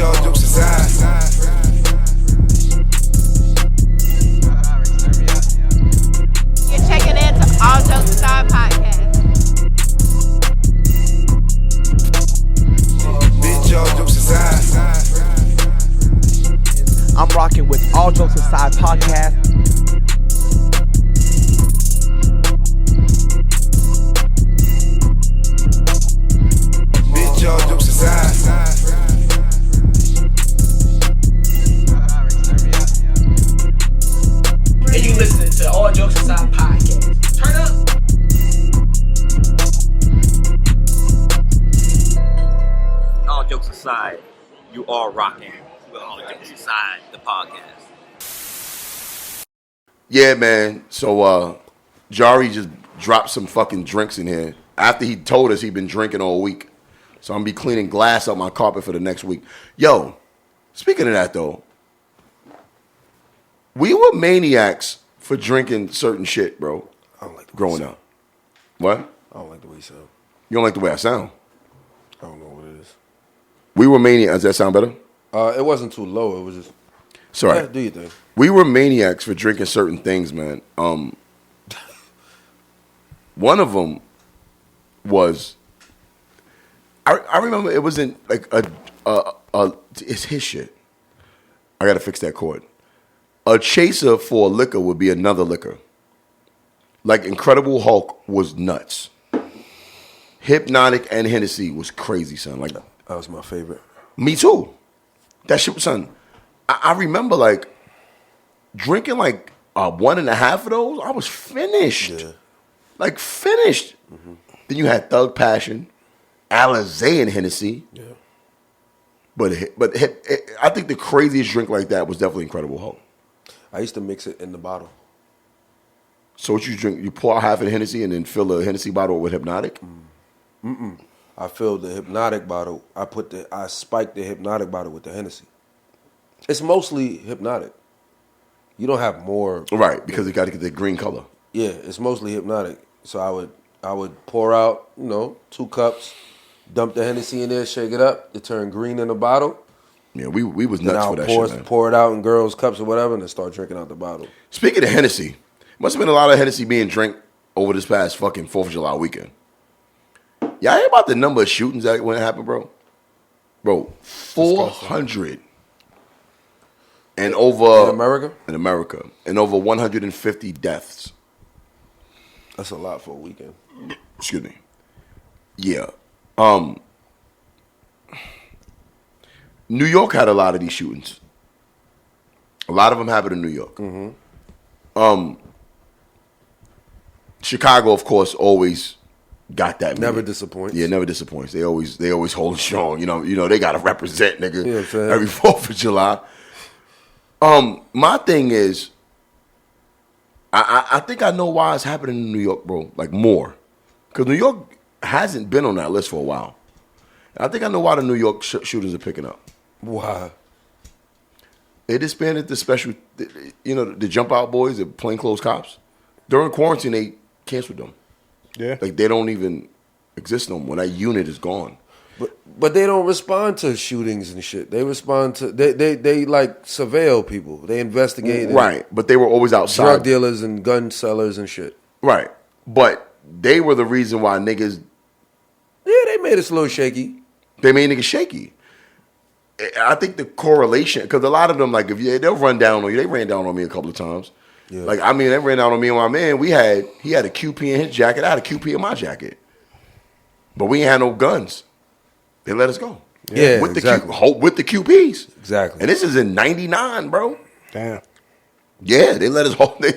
All jokes aside. You're checking into All Jokes Aside podcast. Bitch, all jokes aside. I'm rocking with All Jokes Aside podcast. Bitch, all jokes aside. And you listening to All Jokes Aside podcast. Turn up. All jokes aside, you are rocking with All Jokes Aside, the podcast. Yeah, man. So, Jarri just dropped some fucking drinks in here after he told us he'd been drinking all week. So I'm going to be cleaning glass up my carpet for the next week. Yo, speaking of that, though, we were maniacs for drinking certain shit, bro. I don't like the growing up. What? I don't like the way you sound. You don't like the way I sound? I don't know what it is. We were maniacs. Does that sound better? It wasn't too low. It was just. Sorry. Yeah, do your thing. We were maniacs for drinking certain things, man. One of them was. I remember it wasn't like it's his shit. I got to fix that chord. A chaser for liquor would be another liquor. Like Incredible Hulk was nuts. Hypnotic and Hennessy was crazy, son. Like that was my favorite. Me too. That shit, son. I remember like drinking like 1.5 of those. I was finished. Yeah. Like finished. Mm-hmm. Then you had Thug Passion, Alizé and Hennessy. Yeah. But I think the craziest drink like that was definitely Incredible Hulk. I used to mix it in the bottle. So what you drink? You pour out half of the Hennessy and then fill a Hennessy bottle with Hypnotic? I filled the Hypnotic bottle. I spiked the Hypnotic bottle with the Hennessy. It's mostly Hypnotic. You don't have more. Right, because you got to get the green color. Yeah, it's mostly Hypnotic. So I would pour out, 2 cups, dump the Hennessy in there, shake it up. It turned green in the bottle. Yeah, we was nuts for that shit, man. Pour it out in girls' cups or whatever, and then start drinking out the bottle. Speaking of Hennessy, must have been a lot of Hennessy being drank over this past fucking 4th of July weekend. Y'all hear about the number of shootings that when it happened, bro? Bro, 400. And over... In America. And over 150 deaths. That's a lot for a weekend. Excuse me. Yeah. New York had a lot of these shootings. A lot of them happened in New York. Mm-hmm. Chicago, of course, always got that. Never disappoints. Yeah, never disappoints. They always hold it strong. You know they gotta represent, nigga. Yeah, every 4th of July. My thing is, I think I know why it's happening in New York, bro. Like more, because New York hasn't been on that list for a while. I think I know why the New York shooters are picking up. Why? They disbanded the special, the jump out boys, the plainclothes cops. During quarantine, they canceled them. Yeah. Like, they don't even exist no more. That unit is gone. But they don't respond to shootings and shit. They respond to, they like surveil people. They investigate. Right. But they were always outside. Drug dealers and gun sellers and shit. Right. But they were the reason why niggas. Yeah, they made us a little shaky. They made niggas shaky. I think the correlation, because a lot of them, like, they'll run down on you. They ran down on me a couple of times. Yeah. Like, I mean, they ran down on me and my man. He had a QP in his jacket. I had a QP in my jacket. But we ain't had no guns. They let us go. Yeah, with exactly. With the QPs. Exactly. And this is in 99, bro. Damn. Yeah, they let us hold. They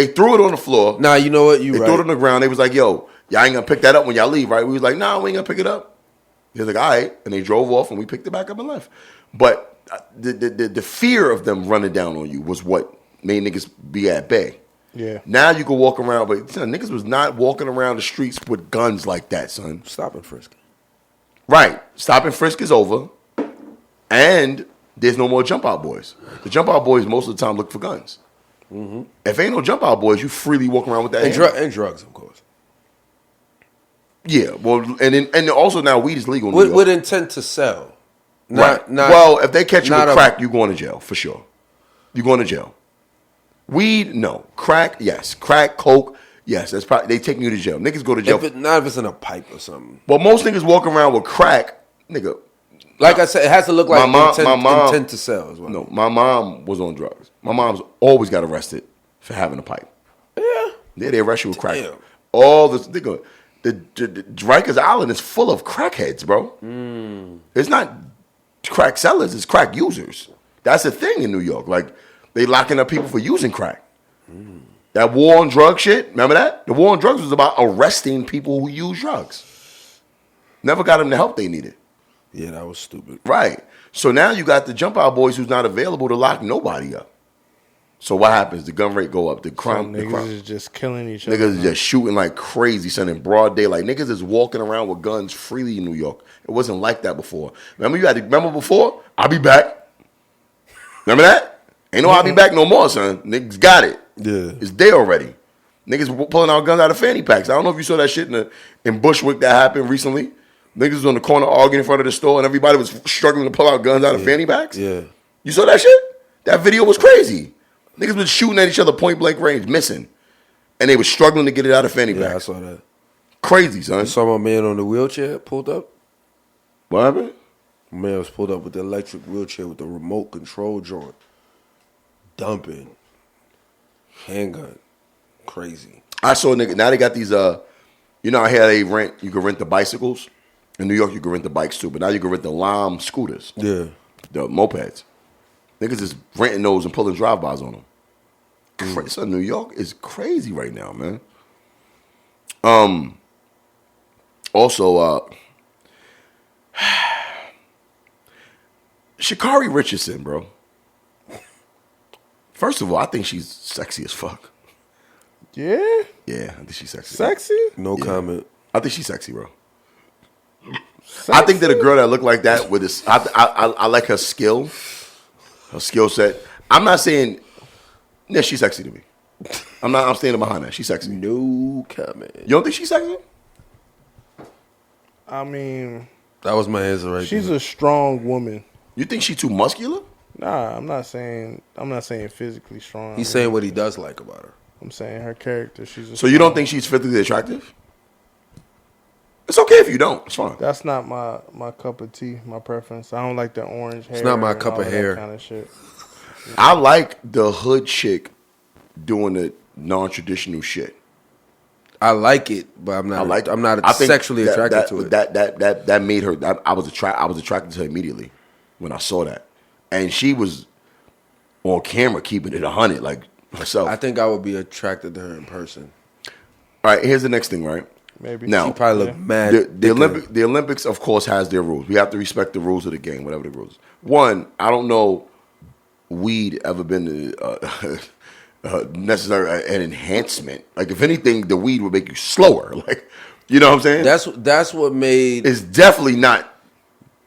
threw it on the floor. Nah, you know what? They threw it on the ground. They was like, yo, y'all ain't gonna pick that up when y'all leave, right? We was like, nah, we ain't gonna pick it up. He was like, all right. And they drove off and we picked it back up and left. But the fear of them running down on you was what made niggas be at bay. Yeah. Now you can walk around, but son, niggas was not walking around the streets with guns like that, son. Stop and frisk. Right. Stop and frisk is over. And there's no more jump out boys. The jump out boys most of the time look for guns. Mm-hmm. If ain't no jump out boys, you freely walk around with that. And drugs, of course. Yeah. Well, and also now weed is legal in New York. With intent to sell. Right. Well, if they catch you with crack, you going to jail for sure. You going to jail. Weed, no. Crack, yes. Crack, coke, yes. That's probably they taking you to jail. Niggas go to jail. Not if it's in a pipe or something. Well, most niggas walk around with crack, nigga. Like I said, it has to look like intent to sell as well. No, my mom was on drugs. My mom's always got arrested for having a pipe. Yeah. Yeah, they arrest you with crack. Damn. All this, nigga. The Rikers Island is full of crackheads, bro. It's not crack sellers, it's crack users. That's the thing in New York. Like, they locking up people for using crack. That war on drug shit, remember that? The war on drugs was about arresting people who use drugs. Never got them the help they needed. Yeah, that was stupid. Right. So now you got the jump out boys who's not available to lock nobody up. So what happens? The gun rate go up. The crime. Niggas is just killing each other. Niggas is just shooting like crazy, son, in broad daylight. Niggas is walking around with guns freely in New York. It wasn't like that before. Remember before? I'll be back. Remember that? Ain't no I'll be back no more, son. Niggas got it. Yeah. It's there already. Niggas pulling out guns out of fanny packs. I don't know if you saw that shit in Bushwick that happened recently. Niggas was on the corner arguing in front of the store and everybody was struggling to pull out guns out of fanny packs. Yeah. You saw that shit? That video was crazy. Niggas was shooting at each other point blank range, missing. And they was struggling to get it out of fanny packs. Yeah, I saw that. Crazy, son. You saw my man on the wheelchair pulled up? What happened? My man was pulled up with the electric wheelchair with the remote control joint. dumping. Handgun. Crazy. I saw a nigga. Now they got these. You know, how they rent. You can rent the bicycles. In New York, you can rent the bikes too. But now you can rent the Lime scooters. Yeah. The mopeds. Niggas is renting those and pulling drive-bys on them. So New York is crazy right now, man. Also, Sha'Carri Richardson, bro. First of all, I think she's sexy as fuck. Yeah? Yeah, I think she's sexy. Sexy? No comment. I think she's sexy, bro. Sexy? I think that a girl that look like that with this, I like her skill set. I'm not saying, yeah, she's sexy to me. I'm standing behind that. She's sexy. No comment. You don't think she's sexy? I mean, that was my answer right She's there. a strong woman. You think she's too muscular? Nah, I'm not saying physically strong. He's saying what he does like about her. I'm saying her character. So you don't think she's physically attractive? It's okay if you don't. It's fine. That's not my cup of tea, my preference. I don't like the orange hair. It's not my cup of hair. Kind of shit. I like the hood chick doing the non-traditional shit. I like it, but I'm not sexually attracted to it. That made her. I was attracted to her immediately when I saw that, and she was on camera keeping it 100 like herself. I think I would be attracted to her in person. All right, here's the next thing, right? Maybe now she probably look mad. The Olympics, of course, has their rules. We have to respect the rules of the game, whatever the rules. One, I don't know, weed ever been necessary an enhancement. Like if anything, the weed would make you slower. Like, you know what I'm saying? That's what made. It's definitely not.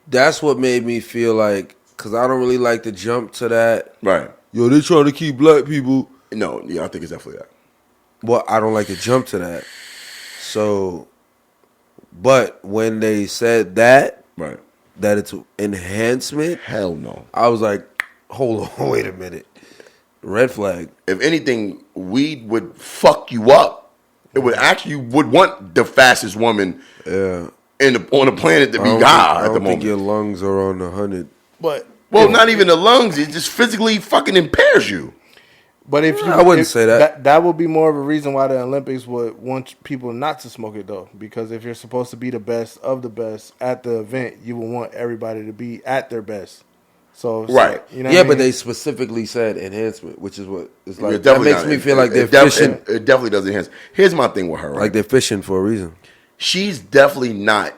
That's what made me feel like, because I don't really like to jump to that. Right. Yo, they trying to keep black people. No, yeah, I think it's definitely that. Well, I don't like to jump to that. So, but when they said that, right, that it's enhancement, hell no. I was like, hold on, wait a minute. Red flag. If anything, weed would fuck you up. It would actually, you would want the fastest woman on the planet to be God at the moment. I don't think your lungs are on 100. But not even the lungs. It just physically fucking impairs you. But if you, I wouldn't say that. That would be more of a reason why the Olympics would want people not to smoke it, though. Because if you're supposed to be the best of the best at the event, you would want everybody to be at their best. So right, you know yeah, but they specifically said enhancement, which is what it's like. It That makes me feel like they're fishing. It definitely does enhance. Here's my thing with her. Right? Like they're fishing for a reason. She's definitely not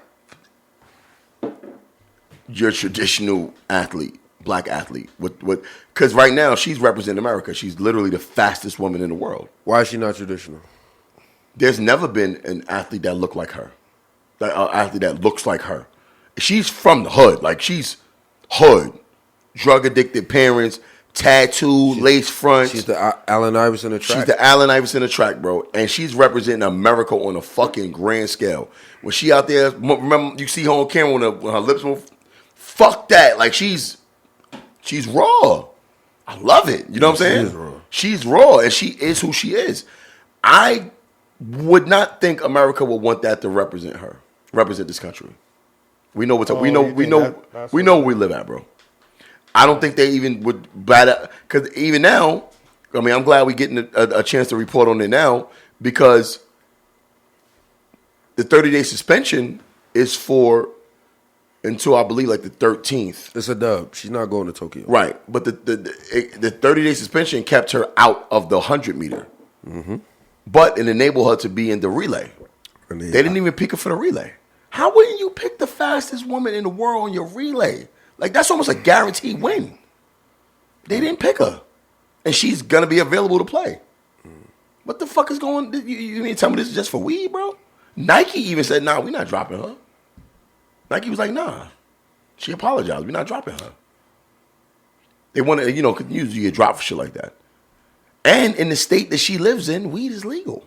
your traditional athlete. Black athlete, because right now she's representing America. She's literally the fastest woman in the world. Why is she not traditional? There's never been an athlete that looked like her, an athlete that looks like her. She's from the hood, like she's hood, drug addicted parents, tattoo, lace front. She's the Allen Iverson of track. She's the Allen Iverson of track, bro, and she's representing America on a fucking grand scale. When she out there, remember you see her on camera when her lips move. Fuck that, like she's raw. I love it. You know what I'm saying? She's raw, and she is who she is. I would not think America would want that to represent her, represent this country. We know we know where we live at, bro. I don't think they even would bat at, because even now, I mean, I'm glad we're getting a chance to report on it now, because the 30-day suspension is for until I believe like the 13th. It's a dub. She's not going to Tokyo. Right. But the 30-day suspension kept her out of the 100 meter. Mm-hmm. But it enabled her to be in the relay. They didn't even pick her for the relay. How wouldn't you pick the fastest woman in the world on your relay? Like, that's almost a guaranteed win. They didn't pick her. And she's going to be available to play. What the fuck is going on? You mean to tell me this is just for weed, bro? Nike even said, nah, we're not dropping her. Nike was like, nah. She apologized. We're not dropping her. They want to, could usually get dropped for shit like that. And in the state that she lives in, weed is legal.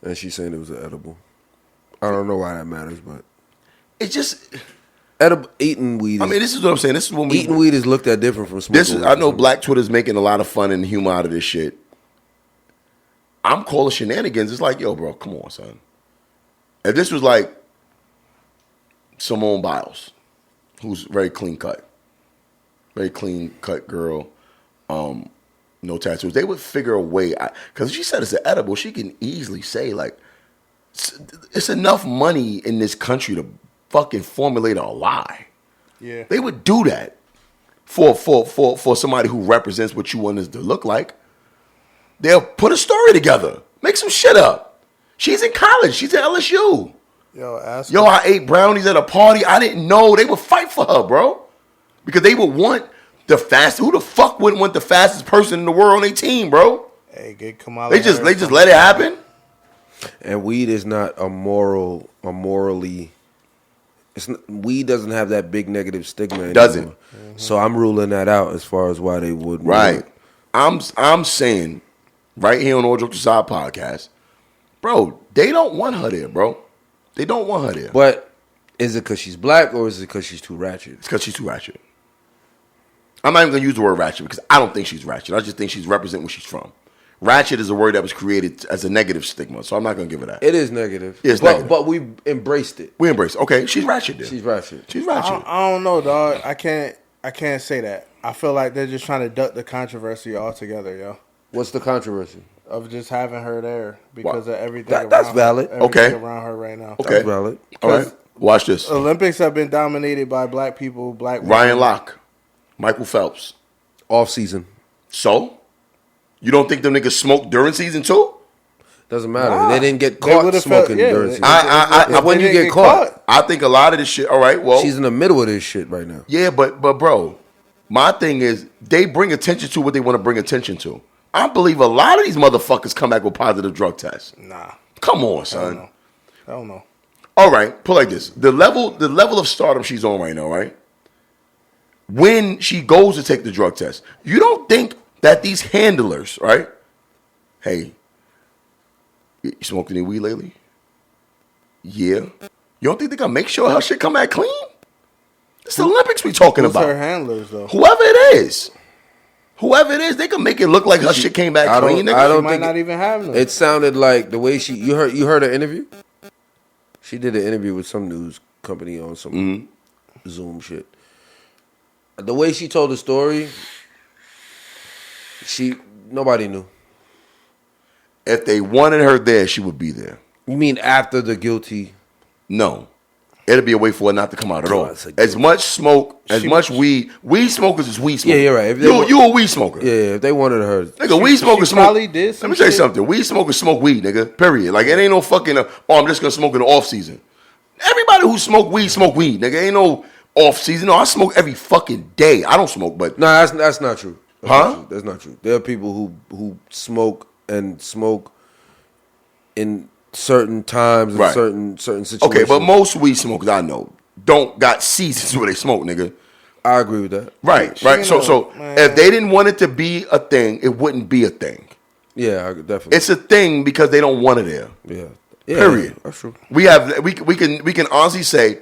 And she's saying it was an edible. I don't know why that matters, but it's just eating weed. I mean, this is what I'm saying. This is when eating weed is looked at different from smoking. I know Black Twitter's making a lot of fun and humor out of this shit. I'm calling shenanigans. It's like, yo, bro, come on, son. If this was like Simone Biles, who's very clean cut girl, no tattoos, they would figure a way. Because she said it's an edible, she can easily say like, it's enough money in this country to fucking formulate a lie. Yeah, they would do that for somebody who represents what you want us to look like. They'll put a story together, make some shit up. She's in college. She's at LSU. Yo, I ate brownies at a party. I didn't know. They would fight for her, bro, because they would want the fastest. Who the fuck wouldn't want the fastest person in the world on their team, bro? Hey, get Kamala. They just let it happen. And weed is not morally. Weed doesn't have that big negative stigma anymore. Doesn't. Mm-hmm. So I'm ruling that out as far as why they would. Right. I'm saying right here on All Jokes Aside podcast, bro, they don't want her there, bro. They don't want her there. But is it because she's black or is it because she's too ratchet? It's because she's too ratchet. I'm not even going to use the word ratchet because I don't think she's ratchet. I just think she's representing where she's from. Ratchet is a word that was created as a negative stigma, so I'm not going to give her that. It is negative. It's negative. But we embraced it. We embraced it. Okay, she's ratchet then. She's ratchet. She's ratchet. I don't know, dog. I can't say that. I feel like they're just trying to duck the controversy altogether, yo. What's the controversy? Of just having her there because of everything. That's valid. Everything around her right now. Okay. That's valid. All right. Watch this. Olympics have been dominated by black people, black women. Ryan Locke, Michael Phelps. Off season. So? You don't think them niggas smoked during season 2? Doesn't matter. They didn't get caught smoking during season 2. When you get caught, I think a lot of this shit. All right, well, she's in the middle of this shit right now. Yeah, but bro, my thing is they bring attention to what they want to bring attention to. I believe a lot of these motherfuckers come back with positive drug tests. Nah, come on, son. I don't know. All right, put it like this: the level of stardom she's on right now, right? When she goes to take the drug test, you don't think that these handlers, right? Hey, you smoked any weed lately? Yeah. You don't think they're gonna make sure her shit come back clean? It's the Olympics we talking Who's about. her handlers though? Whoever it is, they can make it look like her shit came back clean. I don't might think not even have them. It sounded like the way you heard her interview. She did an interview with some news company on some Zoom shit. The way she told the story, nobody knew. If they wanted her there, she would be there. You mean after the guilty? No. It'll be a way for her not to come out at all. As much smoke, as much weed. Weed smokers is weed smokers. Yeah, you're right. You a weed smoker. Yeah, if they wanted her. Nigga, weed smokers smoke. Probably did Let me tell you something. Weed smokers smoke weed, nigga. Period. Like, it ain't no fucking, I'm just going to smoke in the off season. Everybody who smoke weed, nigga. Ain't no off season. No, I smoke every fucking day. I don't smoke, but. No, that's not true. That's not true. There are people who smoke in certain times and certain situations. Okay, but most weed smokers I know don't got seasons where they smoke, nigga. I agree with that. Right. So if they didn't want it to be a thing, it wouldn't be a thing. Yeah, definitely. It's a thing because they don't want it there. Yeah. Period. That's true. We can honestly say,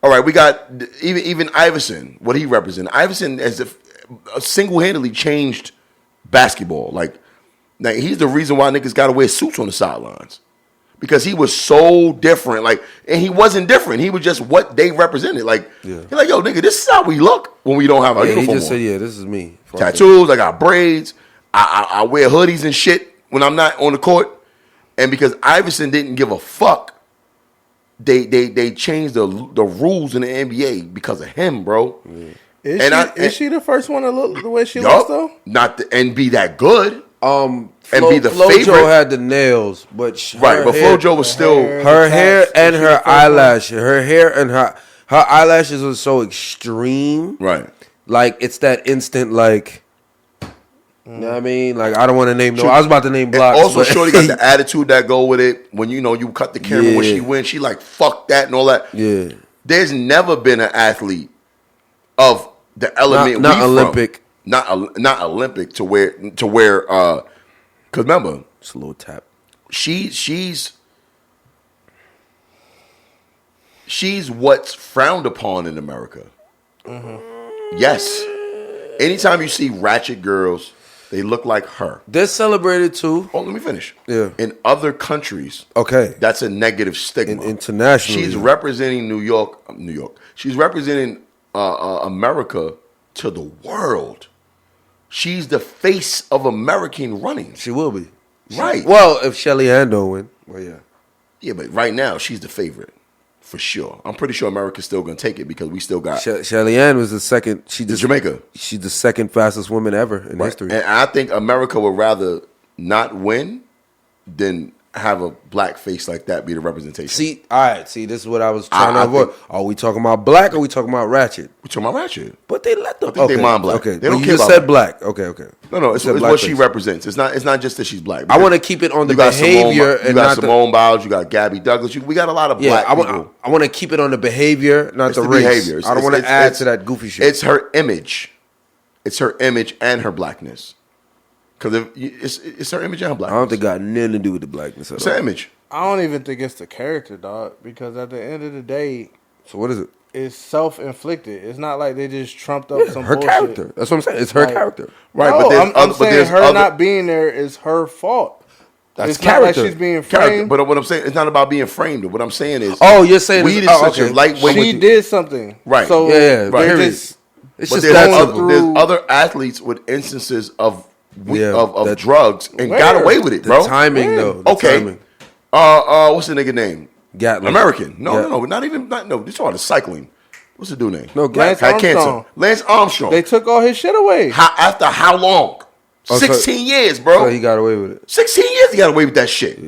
all right, we got even Iverson, what he represented. Iverson has single-handedly changed basketball. Like he's the reason why niggas got to wear suits on the sidelines. Because he was so different, and he wasn't different. He was just what they represented. He's like, yo, nigga, this is how we look when we don't have our uniform. He just on. said, this is me. Tattoos, I got braids. I wear hoodies and shit when I'm not on the court. And because Iverson didn't give a fuck, they changed the rules in the NBA because of him, bro. Yeah. Is she the first one to look the way she looks though? And be that good. And be the favorite. Flojo had the nails, but Flojo was still her hair and her eyelash. Her hair and her eyelashes are so extreme. Right. Like it's that instant you know what I mean? Like I don't want to name I was about to name blocks. And also, shorty got the attitude that go with it. When you cut the camera when she wins, she like fuck that and all that. Yeah. There's never been an athlete of the element not Olympic. Not Olympic to where because remember, it's a little tap. She's what's frowned upon in America. Mm-hmm. Yes. Anytime you see ratchet girls, they look like her. They're celebrated too. Oh, let me finish. Yeah. In other countries, okay, that's a negative stigma. Internationally, she's representing New York. She's representing America to the world. She's the face of American running. She will be. Right. Well, if Shelly Ann don't win, well, yeah. Yeah, but right now, she's the favorite. For sure. I'm pretty sure America's still going to take it because we still got... Shelly Ann was the second... Jamaica. She's the second fastest woman ever in history. And I think America would rather not win than have a black face like that be the representation. See, all right. See, this is what I was trying to avoid. Are we talking about black or are we talking about ratchet? We're talking about ratchet. But they let them... I think they mind black. Okay. They don't you care just about said black. Okay. No, it's what she represents. It's not just that she's black. I want to keep it on the behavior. You got Simone Biles. You got Gabby Douglas. We got a lot of black people. I want to keep it on the behavior, not the race. Behavior. I don't want to add to that goofy shit. It's her image. It's her image and her blackness. Because it's her image and her blackness. I don't think it got nothing to do with the blackness at all. It's her image. I don't even think it's the character, dog. Because at the end of the day... So what is it? It's self-inflicted. It's not like they just trumped up some her bullshit. Character. That's what I'm saying. It's her character. Right, no, but I'm saying her not being there is her fault. That's it's character. Not like she's being framed. But what I'm saying, it's not about being framed. What I'm saying is... Oh, you're saying... weed is such a lightweight... She did something. Right. So right. It's just there's other athletes with instances of drugs and got away with it, bro. The timing, though. Okay. What's the nigga name? Gatlin. American. No, not even. This all the cycling. What's the dude name? No, Lance had Armstrong. cancer. Lance Armstrong. They took all his shit away. After how long? 16 years, bro. So he got away with it. 16 years he got away with that shit.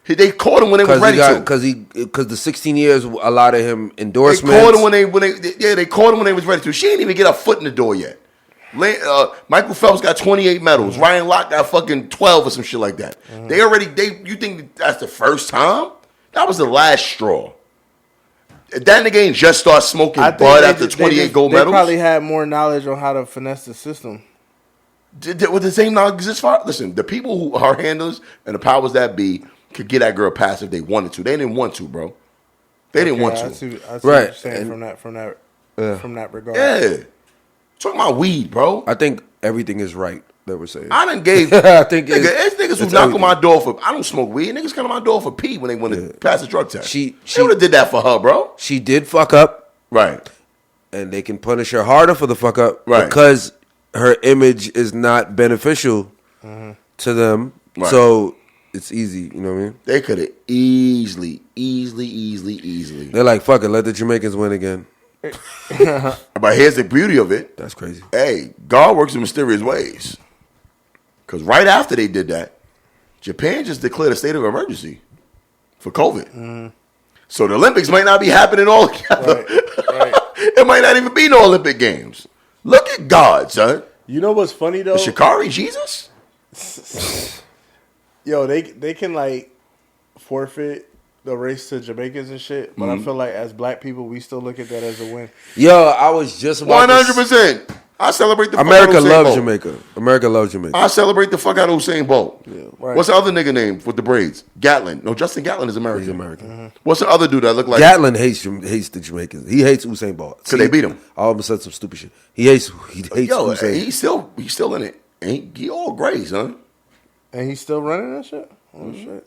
They caught him when they was ready to. Because the 16 years allotted him endorsements. They caught him they caught him when they was ready to. She didn't even get a foot in the door yet. Michael Phelps got 28 medals. Mm-hmm. Ryan Locke got fucking 12 or some shit like that. Mm-hmm. You think that's the first time? That was the last straw. That nigga ain't just start smoking bud after 28 gold medals. They probably had more knowledge on how to finesse the system. With the same knowledge as far, listen, the people who are handlers and the powers that be could get that girl passed if they wanted to. They didn't want to, bro. They didn't want to. I see right. What you're saying from that regard. Yeah. Talking about weed, bro. I think everything is right that we're saying. I done gave. I think it's niggas who knock on my door for. I don't smoke weed. Niggas come to my door for pee when they want to pass a drug test. She would have did that for her, bro. She did fuck up, right? And they can punish her harder for the fuck up, right? Because her image is not beneficial to them. Right. So it's easy. You know what I mean? They could have easily. They're like, fuck it, let the Jamaicans win again. But here's the beauty of it. That's crazy. Hey, God works in mysterious ways. Because right after they did that, Japan just declared a state of emergency for COVID. So the Olympics might not be happening all together. Right. It might not even be no Olympic Games. Look at God, son. You know what's funny though? Is Sha'Carri Jesus? Yo, they can like forfeit the race to Jamaicans and shit, but I feel like as black people, we still look at that as a win. Yo, I was just about 100%. I celebrate the America fuck out of loves Usain Jamaica. America loves Jamaica. I celebrate the fuck out of Usain Bolt. Yeah, right. What's the other nigga name with the braids? Gatlin. No, Justin Gatlin is American. He's American. What's the other dude that look like? Gatlin hates the Jamaicans. He hates Usain Bolt. Because they beat him. I almost said some stupid shit. He hates Usain. He's still in it. He all grays, huh? And he's still running that shit? Oh, shit.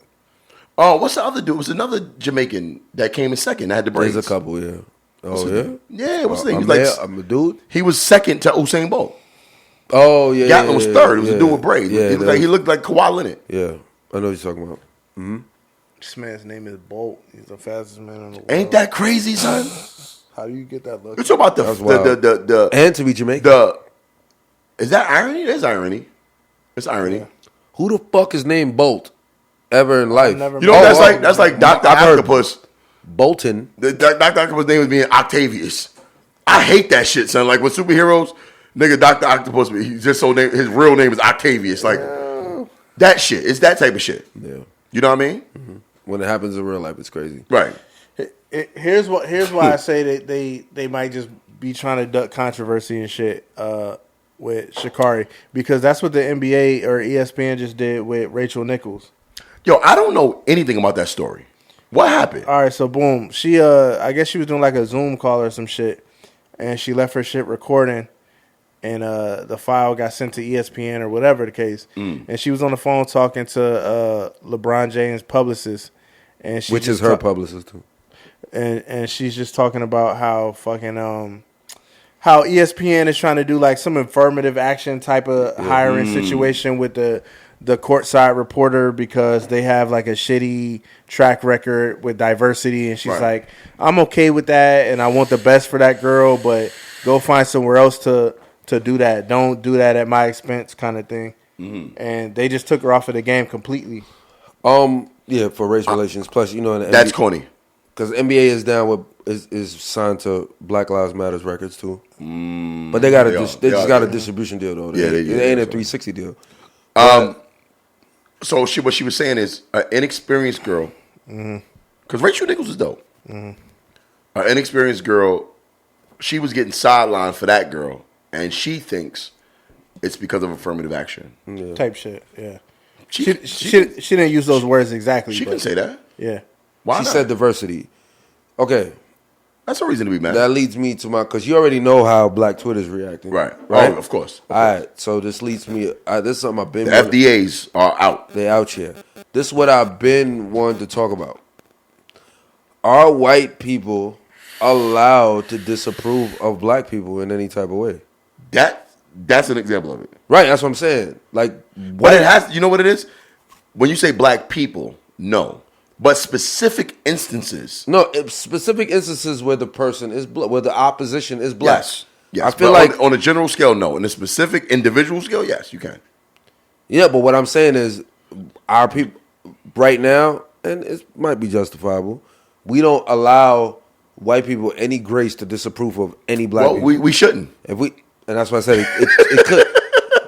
Oh, what's the other dude? It was another Jamaican that came in second that had the braids. There's a couple, yeah. Oh, yeah? Yeah, what's the name? I'm a dude? He was second to Usain Bolt. Oh, yeah. Gatlin was third. It was a dude with braids. Yeah, he looked like Kawhi Leonard. Yeah, I know what you're talking about. Mm-hmm. This man's name is Bolt. He's the fastest man in the world. Ain't that crazy, son? How do you get that look? You're talking about the and to be Jamaican. Is that irony? There's irony. It's irony. Yeah. Who the fuck is named Bolt ever in life? That's like Dr. Octopus. Bolton. Dr. Octopus' name was being Octavius. I hate that shit, son. Like with superheroes, nigga, Dr. Octopus, his real name is Octavius. Like that shit. It's that type of shit. Yeah. You know what I mean? Mm-hmm. When it happens in real life, it's crazy. Right. Here's why I say that they might just be trying to duck controversy and shit with Sha'Carri, because that's what the NBA or ESPN just did with Rachael Nichols. Yo, I don't know anything about that story. What happened? All right, so boom. She I guess she was doing like a Zoom call or some shit, and she left her shit recording, and the file got sent to ESPN or whatever the case. And she was on the phone talking to LeBron James' publicist, and which is her publicist too. And she's just talking about how fucking how ESPN is trying to do like some affirmative action type of hiring situation with the courtside reporter because they have like a shitty track record with diversity, and she's like, I'm okay with that, and I want the best for that girl, but go find somewhere else to do that. Don't do that at my expense, kind of thing. And they just took her off of the game completely. Yeah, for race relations. Plus, you know, that's corny because NBA is down with is signed to Black Lives Matters records too. But they got they just got a distribution deal though. It ain't a 360 deal. So what she was saying is an inexperienced girl, because Rachael Nichols is dope. An inexperienced girl, she was getting sidelined for that girl, and she thinks it's because of affirmative action type shit. Yeah, she didn't use those words exactly. She didn't say that. Yeah, why? She not? said diversity. Okay, that's a reason to be mad. That leads me to because you already know how Black Twitter's reacting, right? Oh, of course. All right, so this leads me. This is something I've been. The FDAs are out. They out here. This is what I've been wanting to talk about. Are white people allowed to disapprove of black people in any type of way? That's an example of it. Right, that's what I'm saying. Like, but it has. You know what it is? When you say black people, no. But specific instances. No, specific instances where the person is where the opposition is black. Yes. I feel like on a general scale, no. On a specific individual scale, yes, you can. Yeah, but what I'm saying is our people right now, and it might be justifiable, we don't allow white people any grace to disapprove of any black people. We shouldn't. And that's why I said it could.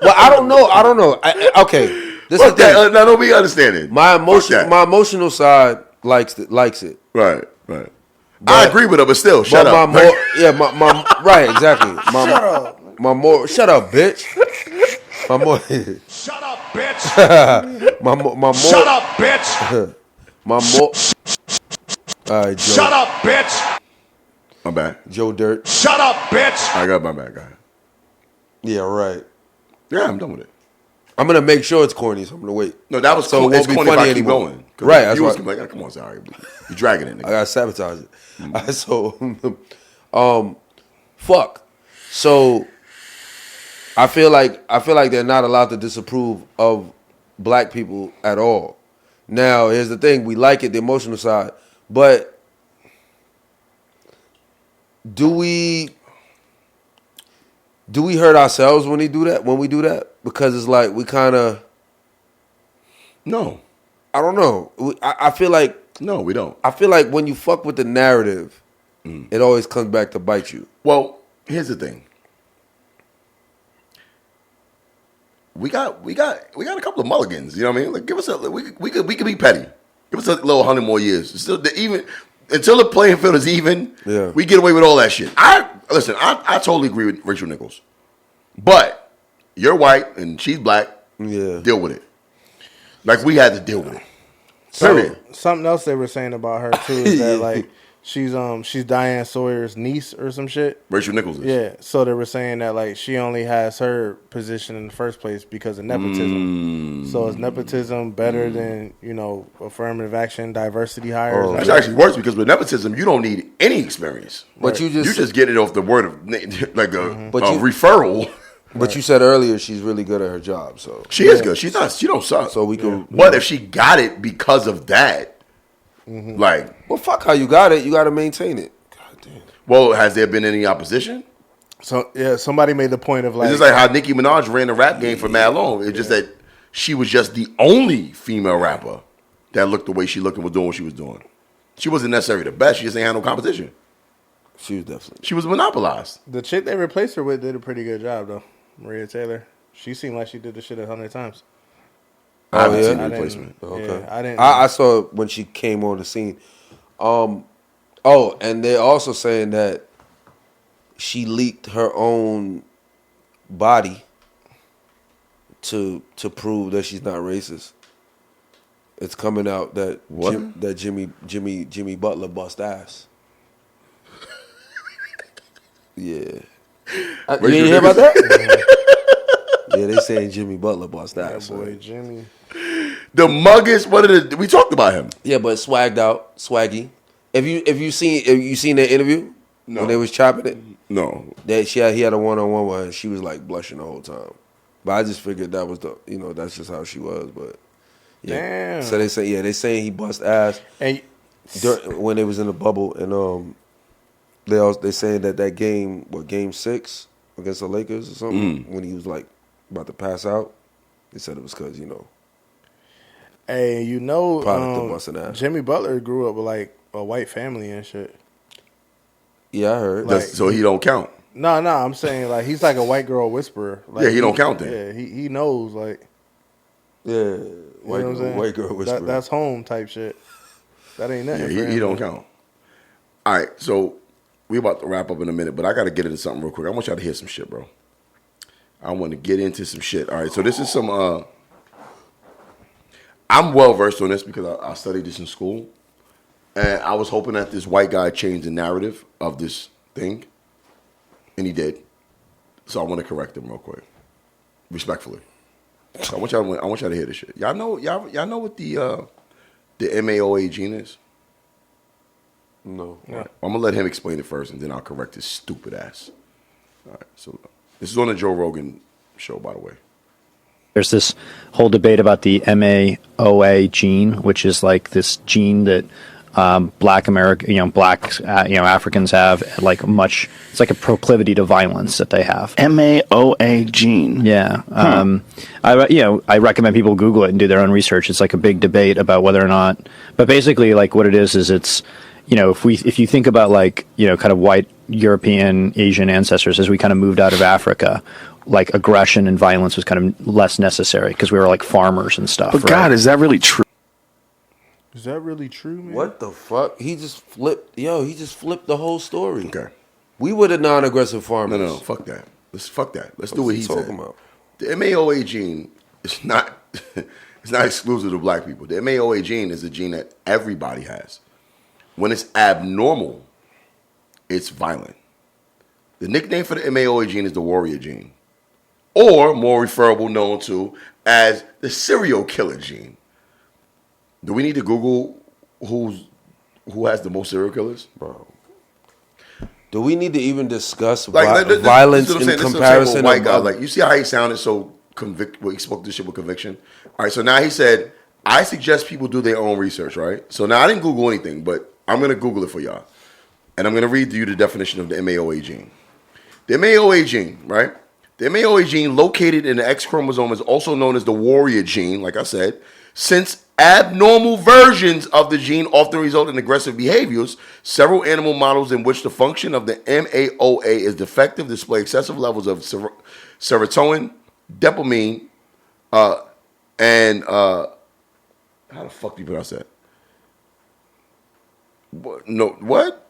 Well, I don't know. Okay. This is now don't be understanding. My emotional side likes it. Right. But I agree with her, but still, shut up. Right, exactly. Shut up, bitch. Shut up, bitch. Shut up, bitch. All right, Joe. Shut up, bitch. My bad. Joe Dirt. Shut up, bitch. I got my bad guy. Yeah, right. Yeah, I'm done with it. I'm gonna make sure it's corny, so I'm gonna wait. No, that was so cool. It's corny if I keep going. Right, that's why. Like, come on, sorry, you dragging it. Nigga. I gotta sabotage it. So, fuck. So, I feel like they're not allowed to disapprove of black people at all. Now, here's the thing: we like it, the emotional side, but do we hurt ourselves when we do that? Because it's like we kind of. No. I don't know. I feel like. No, we don't. I feel like when you fuck with the narrative, it always comes back to bite you. Well, here's the thing. We got a couple of mulligans. You know what I mean? Like, give us we could be petty. Give us a little 100 more years. Still, even until the playing field is even. Yeah. We get away with all that shit. I totally agree with Rachael Nichols, but you're white and she's black. Yeah. Deal with it. Like we had to deal with it. Period. Something else they were saying about her too is that like she's Diane Sawyer's niece or some shit. Rachael Nichols is. Yeah. So they were saying that like she only has her position in the first place because of nepotism. So is nepotism better than, affirmative action, diversity hires? It's actually worse because with nepotism you don't need any experience. But you just get it off the word of like a referral. But you said earlier she's really good at her job, so she is good. She don't suck. So we can. But if she got it because of that, like, well, fuck how you got it. You got to maintain it. God damn. Well, has there been any opposition? So yeah, somebody made the point of like, it's just like how Nicki Minaj ran the rap game for mad long. It's just that she was just the only female rapper that looked the way she looked and was doing what she was doing. She wasn't necessarily the best. She just ain't had no competition. She was definitely. She was monopolized. The chick they replaced her with did a pretty good job though. Maria Taylor. She seemed like she did the shit 100 times. I haven't seen the replacement. Okay. Yeah, I didn't. I saw it when she came on the scene. And they're also saying that she leaked her own body to prove that she's not racist. It's coming out that Jimmy Butler bust ass. Yeah. You didn't hear about that? Yeah, they saying Jimmy Butler bust ass. Yeah, boy, Jimmy. The muggest. We talked about him. Yeah, but swagged out, swaggy. Have you seen that interview? No. When they was chopping it? No. He had a one-on-one with her, and she was like blushing the whole time. But I just figured that was that's just how she was. But yeah. Damn. So they saying he bust ass and when they was in the bubble, and they saying that game, game 6 against the Lakers or something, when he was like about to pass out, they said it was because Hey, product of busting ass. Jimmy Butler grew up with like a white family and shit. Yeah, I heard. Like, so he don't count. No, I'm saying like he's like a white girl whisperer. Like, yeah, he don't count then. Yeah, he knows like. Yeah, white girl whisperer. That's home type shit. That ain't nothing. Yeah, he don't count. All right, so we about to wrap up in a minute, but I got to get into something real quick. I want y'all to hear some shit, bro. I want to get into some shit. All right, so this is some. I'm well versed on this because I studied this in school, and I was hoping that this white guy changed the narrative of this thing, and he did. So I want to correct him real quick, respectfully. So I want y'all to hear this shit. Y'all know what the MAOA gene is? No. All right. I'm gonna let him explain it first, and then I'll correct his stupid ass. All right. So this is on the Joe Rogan show, by the way. There's this whole debate about the MAOA gene, which is like this gene that Black Africans have like much. It's like a proclivity to violence that they have. MAOA gene. Yeah. I recommend people Google it and do their own research. It's like a big debate about whether or not. But basically, like what it is it's if you think about like kind of white European Asian ancestors as we kind of moved out of Africa. Like aggression and violence was kind of less necessary because we were like farmers and stuff. But right? God, is that really true? Is that really true, man? What the fuck? He just flipped the whole story. Okay. We were the non-aggressive farmers. No, fuck that. Let's do what he's talking about. The MAOA gene is not it's not exclusive to black people. The MAOA gene is a gene that everybody has. When it's abnormal, it's violent. The nickname for the MAOA gene is the warrior gene. Or, more referable, known to as the serial killer gene. Do we need to Google who has the most serial killers? Bro. Do we need to even discuss violence in comparison to white guy? Like, you see how he sounded so he spoke this shit with conviction? All right, so now he said, I suggest people do their own research, right? So now I didn't Google anything, but I'm going to Google it for y'all. And I'm going to read to you the definition of the MAOA gene. The MAOA gene, right? The MAOA gene located in the X chromosome is also known as the warrior gene, like I said, since abnormal versions of the gene often result in aggressive behaviors. Several animal models in which the function of the MAOA is defective display excessive levels of serotonin, dopamine, and how the fuck do you pronounce that? What?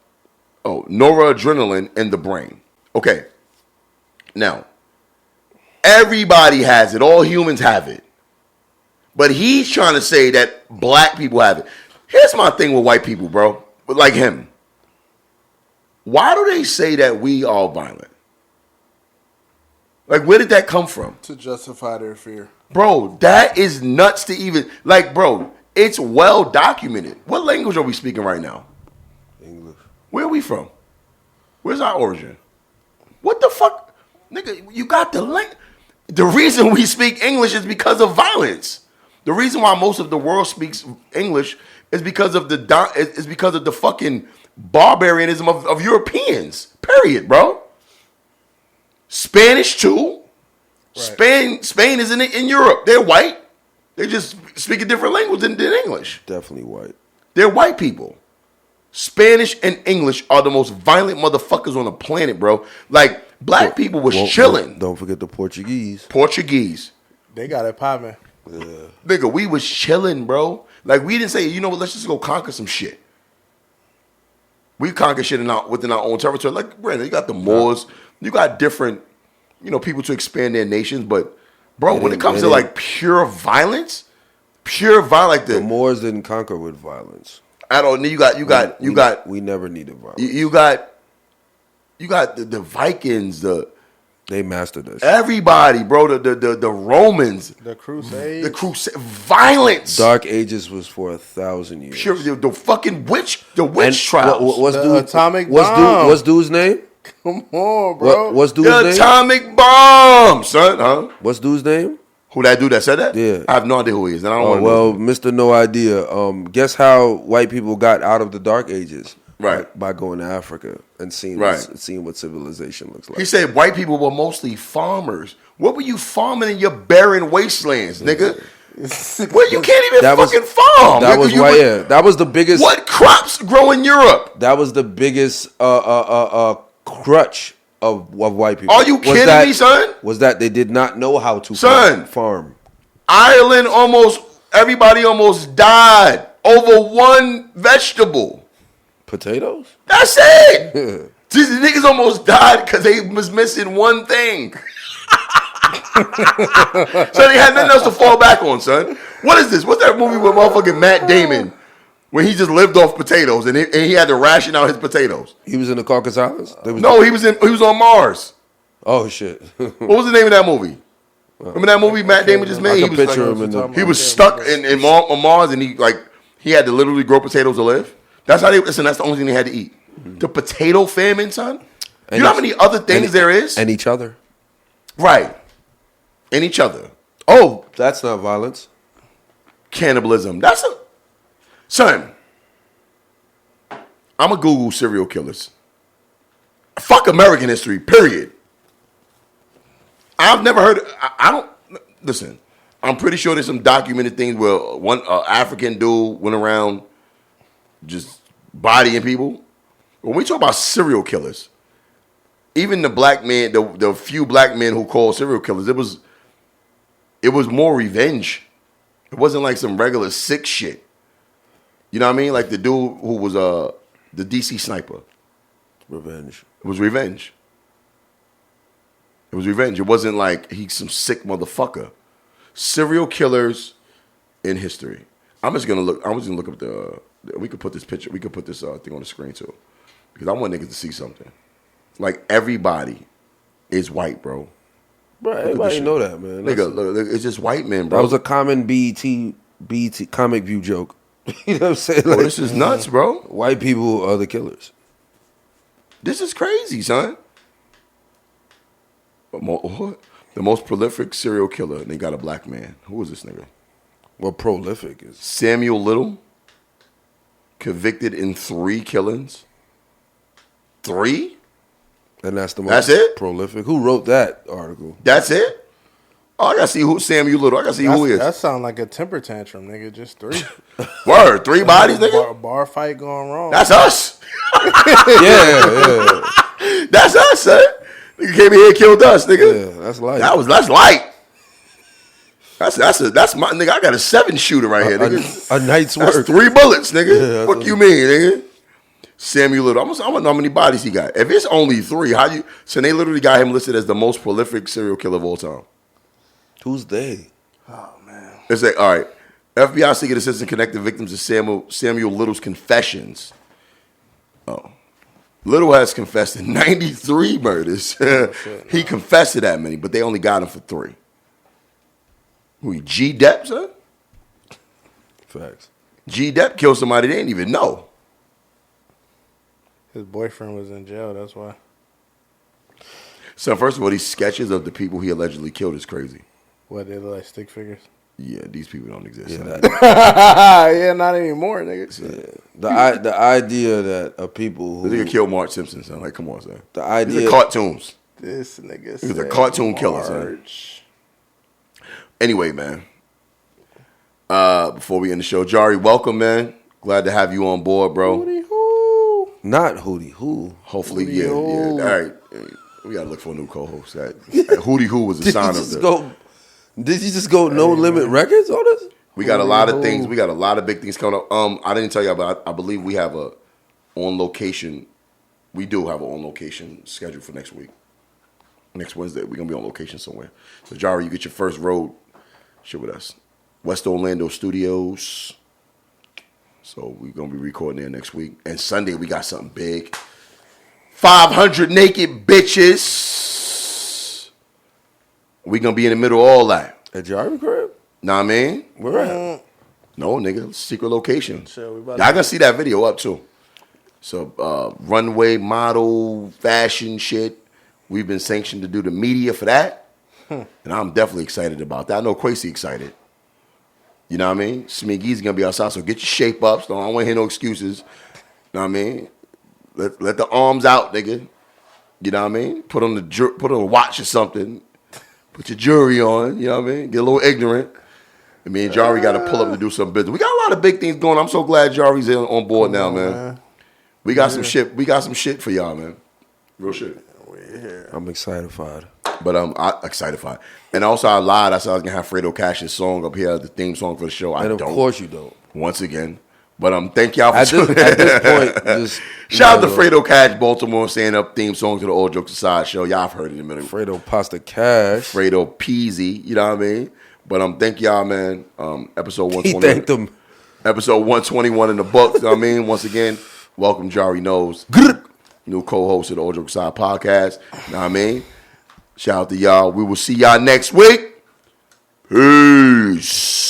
Oh, noradrenaline in the brain. Okay. Now, everybody has it. All humans have it. But he's trying to say that black people have it. Here's my thing with white people, bro. Like him. Why do they say that we are violent? Like, where did that come from? To justify their fear. Bro, that is nuts to even... Like, bro, it's well documented. What language are we speaking right now? English. Where are we from? Where's our origin? What the fuck? Nigga, you got the link. The reason we speak English is because of violence. The reason why most of the world speaks English is because of the fucking barbarianism of Europeans. Period, bro. Spanish too. Right. Spain is in Europe. They're white. They just speak a different language than English. Definitely white. They're white people. Spanish and English are the most violent motherfuckers on the planet, bro. Like, black people was chilling. Don't forget the Portuguese. They got it popping. Yeah. Nigga, we was chilling, bro. Like, we didn't say, you know what, let's just go conquer some shit. We conquer shit within our own territory. Like, Brandon, you got the Moors. You got different, people to expand their nations. But, bro, when it comes to, like, pure violence, like the Moors didn't conquer with violence. I don't know. We never needed violence. You got the Vikings, the They mastered this. Everybody, bro. The Romans. The Crusades. Violence. Dark Ages was for 1,000 years. Sure, the fucking witch trials. What's atomic bomb. What's dude's name? Come on, bro. What's dude's name? Atomic bomb, son. Huh? What's dude's name? Who that dude that said that? Yeah. I have no idea who he is. And I don't well, Mr. No Idea. Guess how white people got out of the Dark Ages? Right. By going to Africa and seeing what civilization looks like. He said white people were mostly farmers. What were you farming in your barren wastelands, nigga? Where you can't even fucking farm. That was why. Yeah, that was the biggest. What crops grow in Europe? That was the biggest crutch of white people. Are you kidding me, son? Was that they did not know how to farm? Ireland everybody almost died over one vegetable. Potatoes? That's it. These niggas almost died because they was missing one thing. So they had nothing else to fall back on, son. What is this? What's that movie with motherfucking Matt Damon when he just lived off potatoes and he had to ration out his potatoes? He was in the Caucasus Islands? No, he was on Mars. Oh shit. What was the name of that movie? Remember that movie Matt Damon just made? He was stuck on Mars and he had to literally grow potatoes to live. That's how that's the only thing they had to eat. The potato famine, son. You know how many other things there is? And each other. Right. And each other. Oh, that's not violence. Cannibalism. Son. I'm a Google serial killers. Fuck American history, period. I've never heard. Listen, I'm pretty sure there's some documented things where one African dude went around just bodying people. When we talk about serial killers, even the black man, the few black men who call serial killers, it was more revenge. It wasn't like some regular sick shit. You know what I mean? Like the dude who was the DC sniper. Revenge. It was revenge. It was revenge. It wasn't like he's some sick motherfucker. Serial killers in history. I'm just gonna look up we could put this picture, we could put this thing on the screen too. Because I want niggas to see something. Like everybody is white, bro. Bro, everybody know that, man. Nigga, look, it's just white men, bro. That was a common BET comic view joke. You know what I'm saying? Like, this is nuts, bro. White people are the killers. This is crazy, son. The most prolific serial killer, and they got a black man. Who is this nigga? What prolific is? Samuel Little, convicted in 3 killings. 3? And that's the That's most it? prolific. Who wrote that article? That's it? Oh, I gotta see who Samuel Little. I gotta see who he is. That sound like a temper tantrum, nigga. Just 3. Word, 3 bodies, nigga. Bar fight going wrong. That's us. yeah. That's us, son. Nigga came in here and killed us, nigga. Yeah, that's light. That's light. That's my nigga. I got a 7 shooter right here, nigga. A night's That's work. 3 bullets, nigga. What you mean, nigga? Samuel Little. I want to know how many bodies he got. If it's only 3, so they literally got him listed as the most prolific serial killer of all time. Who's they? Oh man. It's like, all right. FBI seeking assistance connected victims to Samuel Little's confessions. Oh. Little has confessed to 93 murders. He confessed to that many, but they only got him for 3. Who, G. Depp, son? Facts. G. Depp killed somebody they didn't even know. His boyfriend was in jail, that's why. So first of all, these sketches of the people he allegedly killed is crazy. What, they look like stick figures? Yeah, these people don't exist. Yeah, yeah, not anymore, nigga. Yeah. The idea that people who... This nigga killed Marge Simpson, son. Like, come on, son. The idea... These are cartoons. This nigga He was a cartoon killer, son. Anyway, man. Before we end the show, Jarri, welcome, man. Glad to have you on board, bro. Hootie hoo. Not Hootie Hoo. Hopefully, Hootie hoo. yeah. All right. We got to look for a new co-host. That Hootie Hoo was the sign of the... Did you just go No Limit Records on this? We got a lot of things. We got a lot of big things coming up. I didn't tell you, but I believe we have a on location. We do have an on location scheduled for next week. Next Wednesday, we're gonna be on location somewhere. So, Jarri, you get your first road shit with us. West Orlando Studios. So we're gonna be recording there next week. And Sunday we got something big. 500 naked bitches. We gonna be in the middle of all that. At Jarri crib? Know what I mean? Where at? No, nigga. Secret location. Sure, Y'all gonna see that video up too. So runway model fashion shit. We've been sanctioned to do the media for that. And I'm definitely excited about that. I know Crazy excited. You know what I mean? Smiggy's gonna be outside, so get your shape ups. I don't want to hear no excuses. You know what I mean? Let the arms out, nigga. You know what I mean? Put on a watch or something. Put your jewelry on. You know what I mean? Get a little ignorant. And me and Jarri got to pull up to do some business. We got a lot of big things going. I'm so glad Jarri's on board now, man. We got some shit. We got some shit for y'all, man. Real shit. I'm excited for it. But I'm excited for it. And also, I lied. I said I was gonna have Fredo Cash's song up here, the theme song for the show. And of course you don't. Once again. But thank y'all for at this point. Just shout out to Fredo Cash, Baltimore, saying up theme song to the All Jokes Aside show. Y'all have heard it in a minute. Fredo Pasta Cash. Fredo Peasy. You know what I mean? But thank y'all, man. Episode 121. He thanked them. Episode 121 in the books. You know what I mean? Once again, welcome Jarri Knows, new co-host of the All Jokes Aside podcast. You know what I mean? Shout out to y'all. We will see y'all next week. Peace.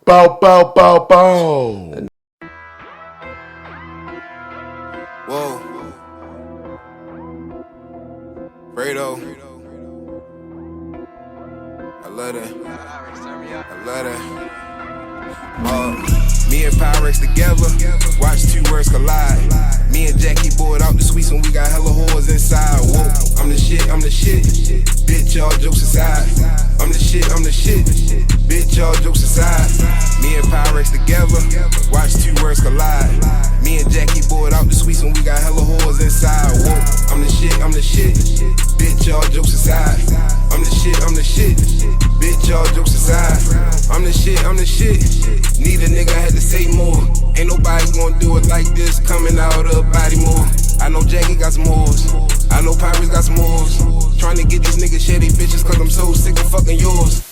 Bow, bow, bow, bow. Whoa. Fredo. I love that. Me and Pyrex together, watch two words collide. Me and Jackie bored out the suites when we got hella whores inside. Whoa, I'm the shit. Bitch, y'all jokes aside. I'm the shit. Bitch, y'all jokes aside. Me and Pyrex together, watch two words collide. Me and Jackie bored out the suites when we got hella whores inside. Whoa, I'm the shit. Bitch, y'all jokes aside. I'm the shit. Bitch, y'all jokes aside. I'm the shit. Need a nigga, had to say more. Ain't nobody gonna do it like this, coming out of body more. I know Jackie got some whores. I know Papi's got some whores. Trying to get these niggas share they bitches, cause I'm so sick of fucking yours.